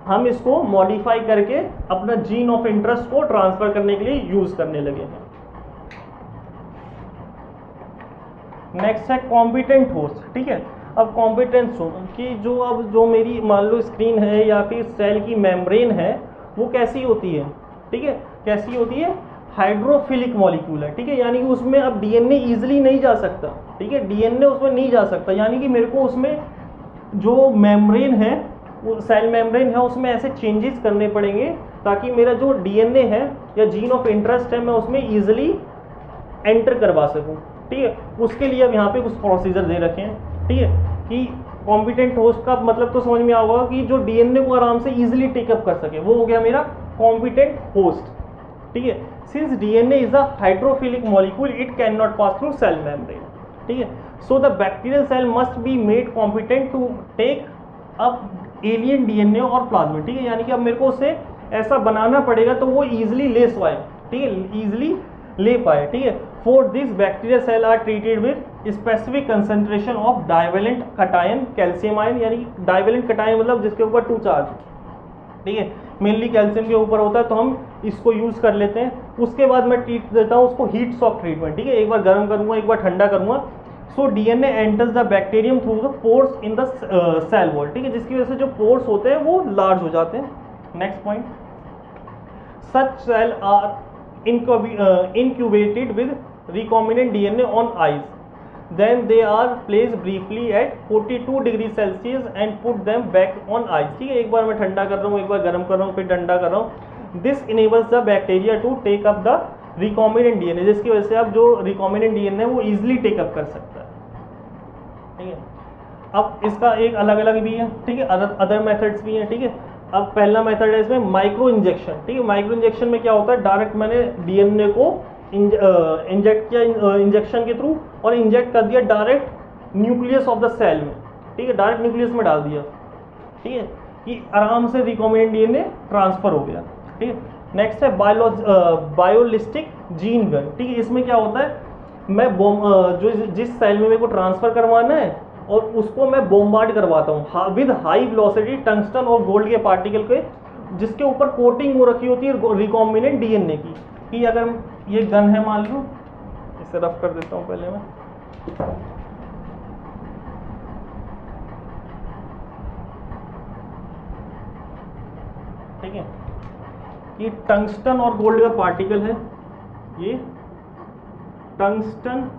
हम इसको मॉडिफाई करके अपना जीन ऑफ इंटरेस्ट को ट्रांसफर करने के लिए यूज करने लगे हैं। नेक्स्ट है कॉम्पिटेंट होस्ट। ठीक है, अब कॉम्पिटेंस कि जो मेरी मान लो स्क्रीन है या फिर सेल की मेम्ब्रेन है, वो कैसी होती है? ठीक है, कैसी होती है? हाइड्रोफिलिक मॉलिक्यूल है। ठीक है, यानी कि उसमें अब डीएनए इजीली नहीं जा सकता। ठीक है, डीएनए उसमें नहीं जा सकता, यानी कि मेरे को उसमें जो मेम्ब्रेन है, वो सेल मेम्ब्रेन है, उसमें ऐसे चेंजेस करने पड़ेंगे ताकि मेरा जो डीएनए है या जीन ऑफ इंटरेस्ट है मैं उसमें ईजिली एंटर करवा सकूं। ठीक है, उसके लिए अब यहाँ पे कुछ प्रोसीजर दे रखे हैं। ठीक है, कि कॉम्पिटेंट होस्ट का मतलब तो समझ में आ होगा कि जो डीएनए को आराम से इजीली टेकअप कर सके, वो हो गया मेरा कॉम्पिटेंट होस्ट। ठीक है, since DNA is a hydrophilic molecule it can not pass through cell membrane. ठीक है, so the bacterial cell must be made competent to take up alien DNA और प्लाज्मिड। ठीक है, यानी कि अब मेरे को उसे ऐसा बनाना पड़ेगा तो वो इजिली ले पाए। ठीक है, इजिली ले पाए। ठीक है, for this bacterial cell are treated with specific concentration of divalent cation calcium ion, यानी कि डाइवेलेंट कटायन मतलब जिसके ऊपर 2 चार्ज। ठीक है, मेनली कैल्शियम के ऊपर होता है, तो हम इसको यूज कर लेते हैं। उसके बाद मैं ट्रीट देता हूँ उसको हीट शॉक ट्रीटमेंट। ठीक है, एक बार गर्म करूंगा, एक बार ठंडा करूंगा। So DNA enters the bacterium through the pores in the cell wall. ठीक है, जिसकी वजह से जो पोर्स होते हैं वो लार्ज हो जाते हैं। Next point, such cell are incubated with recombinant DNA on ice, then they are placed briefly at 42 degrees Celsius and put them back on ice। ठीक है, एक बार मैं ठंडा कर रहा हूँ, एक बार गर्म कर रहा हूँ, फिर ठंडा कर रहा हूँ। This enables the bacteria to take up the recombinant DNA, जिसकी वजह से अब जो रिकॉम्बिनेंट डीएनए वो इजिली टेकअप कर सकता है। ठीक है, अब इसका एक अलग अलग भी है। ठीक है, अदर मेथड्स भी हैं। ठीक है, अब पहला मेथड है इसमें माइक्रो इंजेक्शन। ठीक है, माइक्रो इंजेक्शन में क्या होता है, डायरेक्ट मैंने डीएनए को इंजेक्ट किया इंजेक्शन के थ्रू और इंजेक्ट कर दिया direct nucleus of the cell में। ठीक है, डायरेक्ट न्यूक्लियस में डाल दिया। ठीक है, कि आराम से रिकॉम्बिनेंट डीएनए ट्रांसफर हो गया। ठीक है, नेक्स्ट है बायोलिस्टिक जीन गन। ठीक है, इसमें क्या होता है, मैं जो जिस सेल में मेरे को ट्रांसफर करवाना है और उसको मैं बोम्बार्ड करवाता हूँ विद हाई वेलोसिटी टंगस्टन और गोल्ड के पार्टिकल के, जिसके ऊपर कोटिंग हो रखी होती है रिकॉम्बिनेंट डीएनए की। कि अगर ये गन है, मान लो इसे रफ कर देता हूँ पहले मैं। ठीक है, ये टंगस्टन और गोल्ड का पार्टिकल है, ये टंगस्टन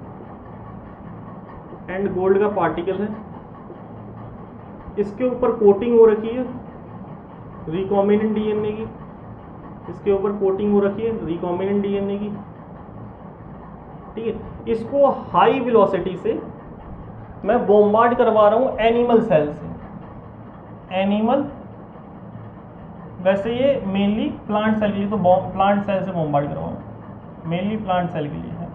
एंड गोल्ड का पार्टिकल है, इसके ऊपर कोटिंग हो रखी है रिकॉम्बिनेंट डीएनए की, इसके ऊपर कोटिंग हो रखी है रिकॉम्बिनेंट डीएनए की। ठीक है, इसको हाई वेलोसिटी से मैं बोम्बार्ड करवा रहा हूं एनिमल सेल से। एनिमल, वैसे ये मेनली प्लांट सेल के लिए, तो प्लांट सेल से बोम्बार्ड करवाऊंगा, मेनली प्लांट सेल के लिए है,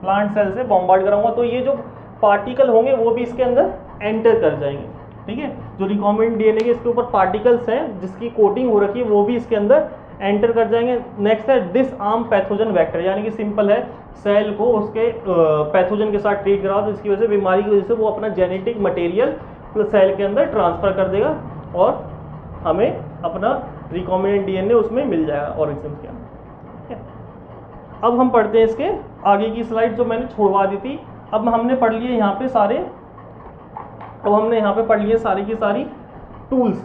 प्लांट सेल से बोम्बार्ड कराऊंगा। तो ये जो पार्टिकल होंगे वो भी इसके अंदर एंटर कर जाएंगे। ठीक है, जो रिकॉम्बिनेंट डीएनए के इसके ऊपर पार्टिकल्स हैं जिसकी कोटिंग हो रखी है वो भी इसके अंदर एंटर कर जाएंगे। नेक्स्ट है डिसआर्म पैथोजन वेक्टर, यानी कि सिंपल है, सेल को उसके पैथोजन के साथ ट्रीट कराओ, तो इसकी वजह से, बीमारी की वजह से वो अपना जेनेटिक मटेरियल सेल के अंदर ट्रांसफर कर देगा और हमें अपना रिकॉम्बिनेंट डीएनए उसमें मिल जाएगा ऑर्गेनिज्म के अंदर। अब हम पढ़ते हैं इसके आगे की स्लाइड जो मैंने छोड़वा दी थी। अब हमने पढ़ लिए यहाँ पे सारे, अब हमने यहाँ पे पढ़ लिए सारी की सारी टूल्स।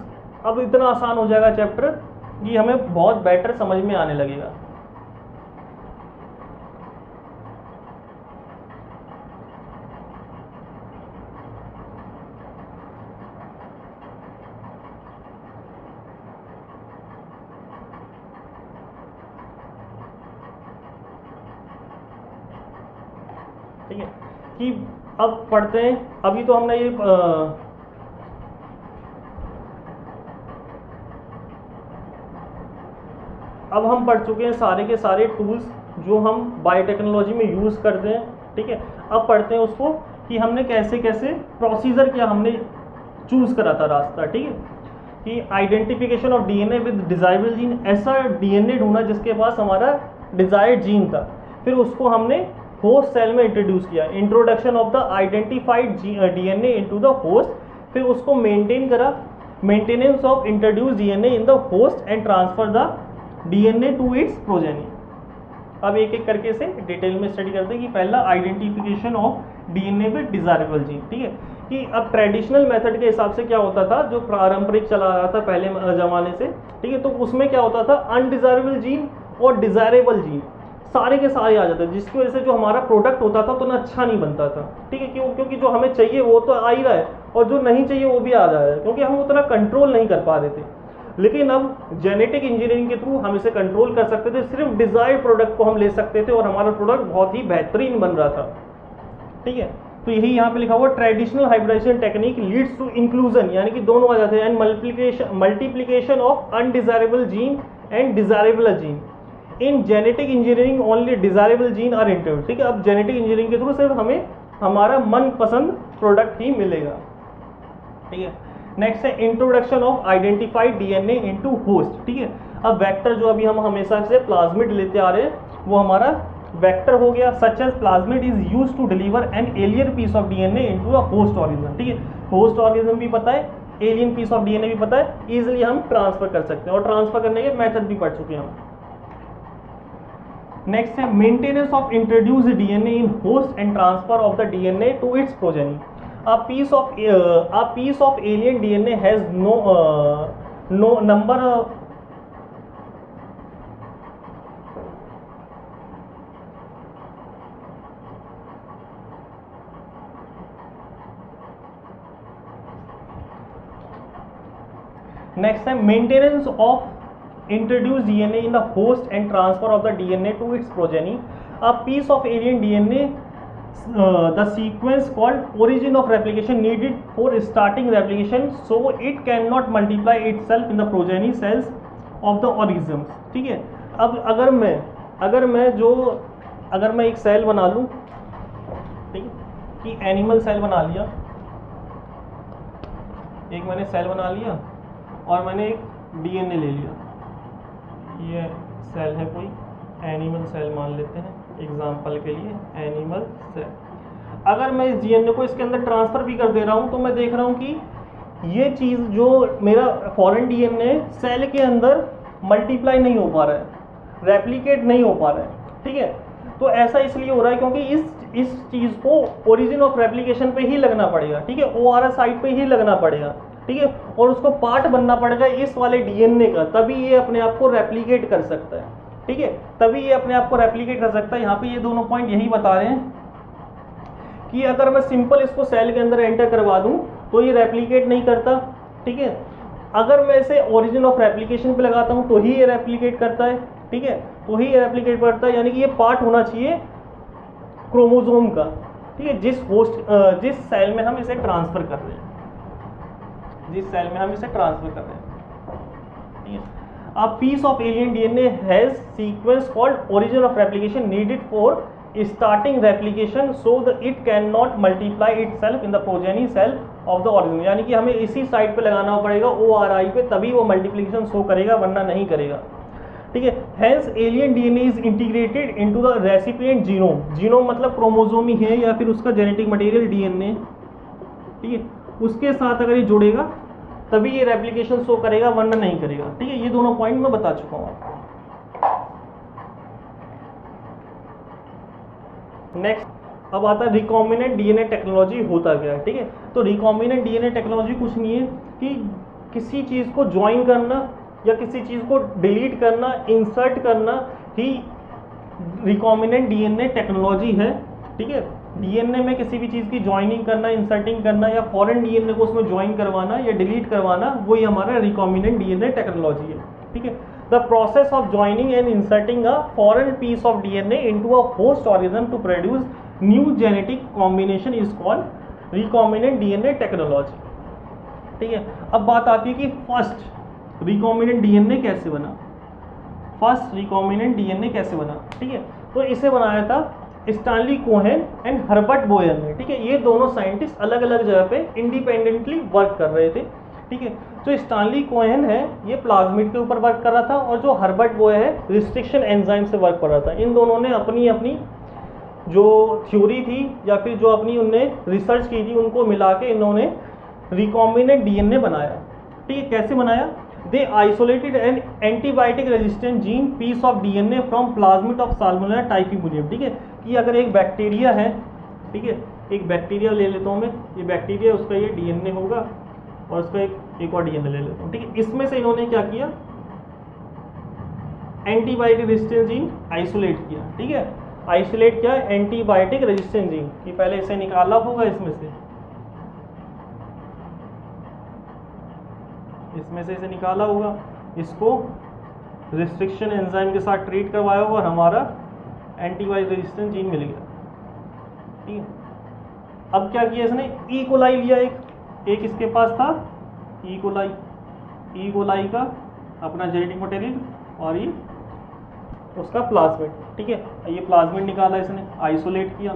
अब इतना आसान हो जाएगा चैप्टर कि हमें बहुत बेटर समझ में आने लगेगा। ठीक है, कि अब पढ़ते हैं। अभी तो हमने ये अब हम पढ़ चुके हैं सारे के सारे टूल्स जो हम बायोटेक्नोलॉजी में यूज़ करते हैं। ठीक है, अब पढ़ते हैं उसको कि हमने कैसे कैसे प्रोसीजर क्या हमने चूज़ करा था रास्ता। ठीक है, कि identification of DNA with desirable gene, ऐसा डीएनए ढूंढा जिसके पास हमारा डिजायर्ड जीन था, फिर उसको हमने होस्ट सेल में इंट्रोड्यूस किया, introduction of the identified DNA into the host, फिर उसको मेंटेन करा maintenance of introduce DNA in the host and transfer the DNA to its progeny. अब एक एक करके से डिटेल में स्टडी करते हैं कि पहला identification of DNA with desirable gene. ठीक है, कि अब ट्रेडिशनल मेथड के हिसाब से क्या होता था, जो पारंपरिक चला रहा था पहले ज़माने से, ठीक है, तो उसमें क्या होता था, अनडिजायरेबल जीन और डिजायरेबल जीन सारे के सारे आ जाते थे, जिसकी वजह से जो हमारा प्रोडक्ट होता था तो ना अच्छा नहीं बनता था। ठीक है, क्यों? क्योंकि जो हमें चाहिए वो तो आ ही रहा है और जो नहीं चाहिए वो भी आ जा रहा है, क्योंकि हम उतना कंट्रोल नहीं कर पा रहे थे। लेकिन अब जेनेटिक इंजीनियरिंग के थ्रू हम इसे कंट्रोल कर सकते थे, सिर्फ डिजायर्ड प्रोडक्ट को हम ले सकते थे और हमारा प्रोडक्ट बहुत ही बेहतरीन बन रहा था। ठीक है, तो यही यहाँ पे लिखा हुआ, traditional hybridization technique leads to inclusion, यानी कि दोनों आ जाते हैं, and multiplication of undesirable gene and desirable gene. In genetic engineering only desirable gene are introduced. ठीक है, अब जेनेटिक इंजीनियरिंग के थ्रू सिर्फ हमें हमारा मनपसंद प्रोडक्ट ही मिलेगा। ठीक है, नेक्स्ट है introduction of identified DNA into host. ठीक है, अब वेक्टर जो अभी हम हमेशा से प्लाज्मिड लेते आ रहे हैं वो हमारा वेक्टर हो गया, such as plasmid is used to deliver an alien piece of DNA into a host organism. ठीक है, होस्ट ऑर्गेनिज्म भी पता है, एलियन पीस ऑफ डीएनए भी पता है, इजीली हम ट्रांसफर कर सकते हैं और ट्रांसफर करने के मेथड भी पढ़ चुके हैं हम। नेक्स्ट है maintenance of introduced DNA in host and transfer of the DNA to its progeny. A piece of alien DNA has no number next time maintenance of introduced DNA in the host and transfer of the DNA to its progeny. A piece of alien DNA, the sequence called origin of replication needed for starting replication, so it cannot multiply itself in the progeny cells of the organisms. ठीक है, अब अगर मैं एक cell बना लूँ, ठीक है, कि एनिमल सेल बना लिया, एक मैंने सेल बना लिया और मैंने एक डीएनए ले लिया, ये सेल है कोई एनिमल सेल मान लेते हैं एग्जाम्पल के लिए, एनिमल सेल। अगर मैं इस डीएनए को इसके अंदर ट्रांसफर भी कर दे रहा हूँ तो मैं देख रहा हूँ कि ये चीज़ जो मेरा फॉरेन डीएनए सेल के अंदर मल्टीप्लाई नहीं हो पा रहा है, रेप्लिकेट नहीं हो पा रहा है। ठीक है, तो ऐसा इसलिए हो रहा है क्योंकि इस चीज़ को ओरिजिन ऑफ रेप्लिकेशन पे ही लगना पड़ेगा। ठीक है, ORS साइट पे ही लगना पड़ेगा। ठीक है, और उसको पार्ट बनना पड़ेगा इस वाले डीएनए का, तभी ये अपने आप को रेप्लिकेट कर सकता है। ठीक है, तभी ये अपने आप को रेप्लिकेट कर सकता है। यहाँ पे ये दोनों पॉइंट यही बता रहे हैं कि अगर मैं सिंपल इसको सेल के अंदर एंटर करवा दूं तो ये रेप्लिकेट नहीं करता। ठीक है, अगर मैं इसे ओरिजिन ऑफ रेप्लिकेशन पे लगाता हूं तो ही ये रेप्लिकेट करता है। ठीक है, तो ही ये रेप्लिकेट करता है, यानी कि ये पार्ट होना चाहिए क्रोमोसोम का। ठीक है, जिस सेल में हम इसे ट्रांसफर कर रहे हैं, ठीक है, A piece of alien DNA has sequence called origin of replication needed for starting replication, so that it cannot multiply itself in the progeny cell of the organism। यानी कि हमें इसी साइट पे लगाना पड़ेगा ORI पे, तभी वो मल्टीप्लिकेशन शो करेगा, वरना नहीं करेगा। ठीक है, hence alien DNA is integrated into the recipient genome। Genome मतलब क्रोमोसोम ही है या फिर उसका जेनेटिक मटेरियल DNA। ठीक है, उसके साथ अगर ये जुड़ेगा तभी ये रेप्लिकेशन शो करेगा, वरना नहीं करेगा। ठीक है, ये दोनों पॉइंट मैं बता चुका हूँ आपको। नेक्स्ट अब आता है रिकॉम्बिनेंट डीएनए टेक्नोलॉजी होता क्या है। ठीक है, तो रिकॉम्बिनेंट डीएनए टेक्नोलॉजी कुछ नहीं है कि किसी चीज़ को ज्वाइन करना या किसी चीज़ को डिलीट करना, इंसर्ट करना ही रिकॉम्बिनेंट डीएनए टेक्नोलॉजी है। ठीक है, डीएनए में किसी भी चीज़ की ज्वाइनिंग करना, इंसर्टिंग करना या फॉरेन डीएनए को उसमें ज्वाइन करवाना या डिलीट करवाना, वही हमारा रिकॉम्बिनेंट डीएनए टेक्नोलॉजी है। ठीक है, the process of joining and inserting a foreign piece of DNA into a host organism to produce new genetic combination is called recombinant DNA technology. ठीक है, अब बात आती है कि फर्स्ट रिकॉम्बिनेंट डीएनए कैसे बना। ठीक है, तो इसे बनाया था Stanley Cohen and Herbert Boyer ने। ठीक है, ये दोनों साइंटिस्ट अलग अलग जगह पे इंडिपेंडेंटली वर्क कर रहे थे। ठीक है, जो स्टैनली कोहेन है ये प्लाज्मिड के ऊपर वर्क कर रहा था और जो हर्बर्ट बोयर है रिस्ट्रिक्शन एंजाइम से वर्क कर रहा था। इन दोनों ने अपनी अपनी जो थ्योरी थी या फिर जो अपनी उनने रिसर्च की थी उनको मिला के इन्होंने रिकॉम्बिनेंट डीएनए बनाया। ठीक है, कैसे बनाया? They isolated an antibiotic resistant gene piece of DNA from plasmid of Salmonella typhimurium. ठीक है, कि अगर एक बैक्टीरिया है, ठीक है, एक बैक्टीरिया ले लेता हूँ मैं, ये बैक्टीरिया, उसका ये डीएनए होगा और उसका एक और डीएनए ले लेता हूँ। ठीक है, इसमें से इन्होंने क्या किया, एंटीबायोटिक रेजिस्टेंट जीन आइसोलेट किया। ठीक है, आइसोलेट किया एंटीबायोटिक रेजिस्टेंट जीन, कि पहले इसे निकाला होगा इसमें से इसे निकाला होगा, इसको रिस्ट्रिक्शन एंजाइम के साथ ट्रीट करवाया होगा और हमारा एंटीबायोटिक रेजिस्टेंट जीन मिल गया। ठीक है, अब क्या किया इसने, ई कोलाई लिया, एक इसके पास था ई कोलाई का अपना जेनेटिक मटेरियल और ये उसका प्लाज्मिड। ठीक है, ये प्लाज्मिड निकाला इसने, आइसोलेट किया,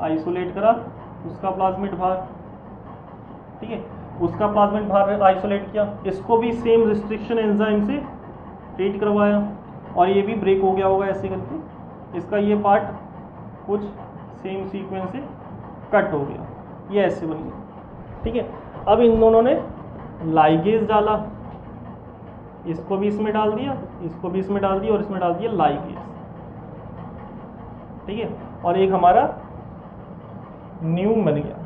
आइसोलेट करा उसका प्लाज्मिड बाहर। ठीक है, उसका प्लाज्मिड बाहर आइसोलेट किया, इसको भी सेम रिस्ट्रिक्शन एंजाइम से ट्रीट करवाया और ये भी ब्रेक हो गया होगा ऐसे करके, इसका ये पार्ट कुछ सेम सीक्वेंस से कट हो गया, ये ऐसे बन गया। ठीक है, अब इन दोनों ने लाइगेज डाला, इसको भी इसमें डाल दिया, इसको भी इसमें डाल दिया और इसमें डाल दिया लाइगेज। ठीक है, और एक हमारा न्यू बन गया,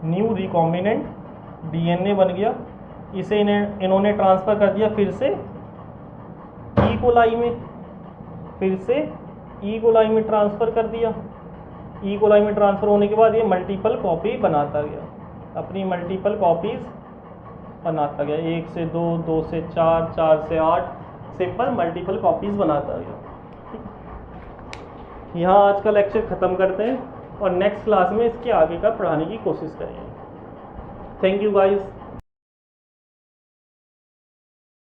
न्यू रिकॉम्बिनेंट डीएनए बन गया। इसे इन्होंने ट्रांसफ़र कर दिया फिर से ई कोलाई में, ट्रांसफ़र कर दिया। ई कोलाई में ट्रांसफ़र होने के बाद ये मल्टीपल कॉपी बनाता गया, अपनी मल्टीपल कॉपीज़ बनाता गया, 1 से 2, 2 से 4, 4 से 8, सिंपल मल्टीपल कॉपीज़ बनाता गया। यहाँ आज का लेक्चर ख़त्म करते हैं और नेक्स्ट क्लास में इसके आगे का पढ़ाने की कोशिश करेंगे। Thank you guys.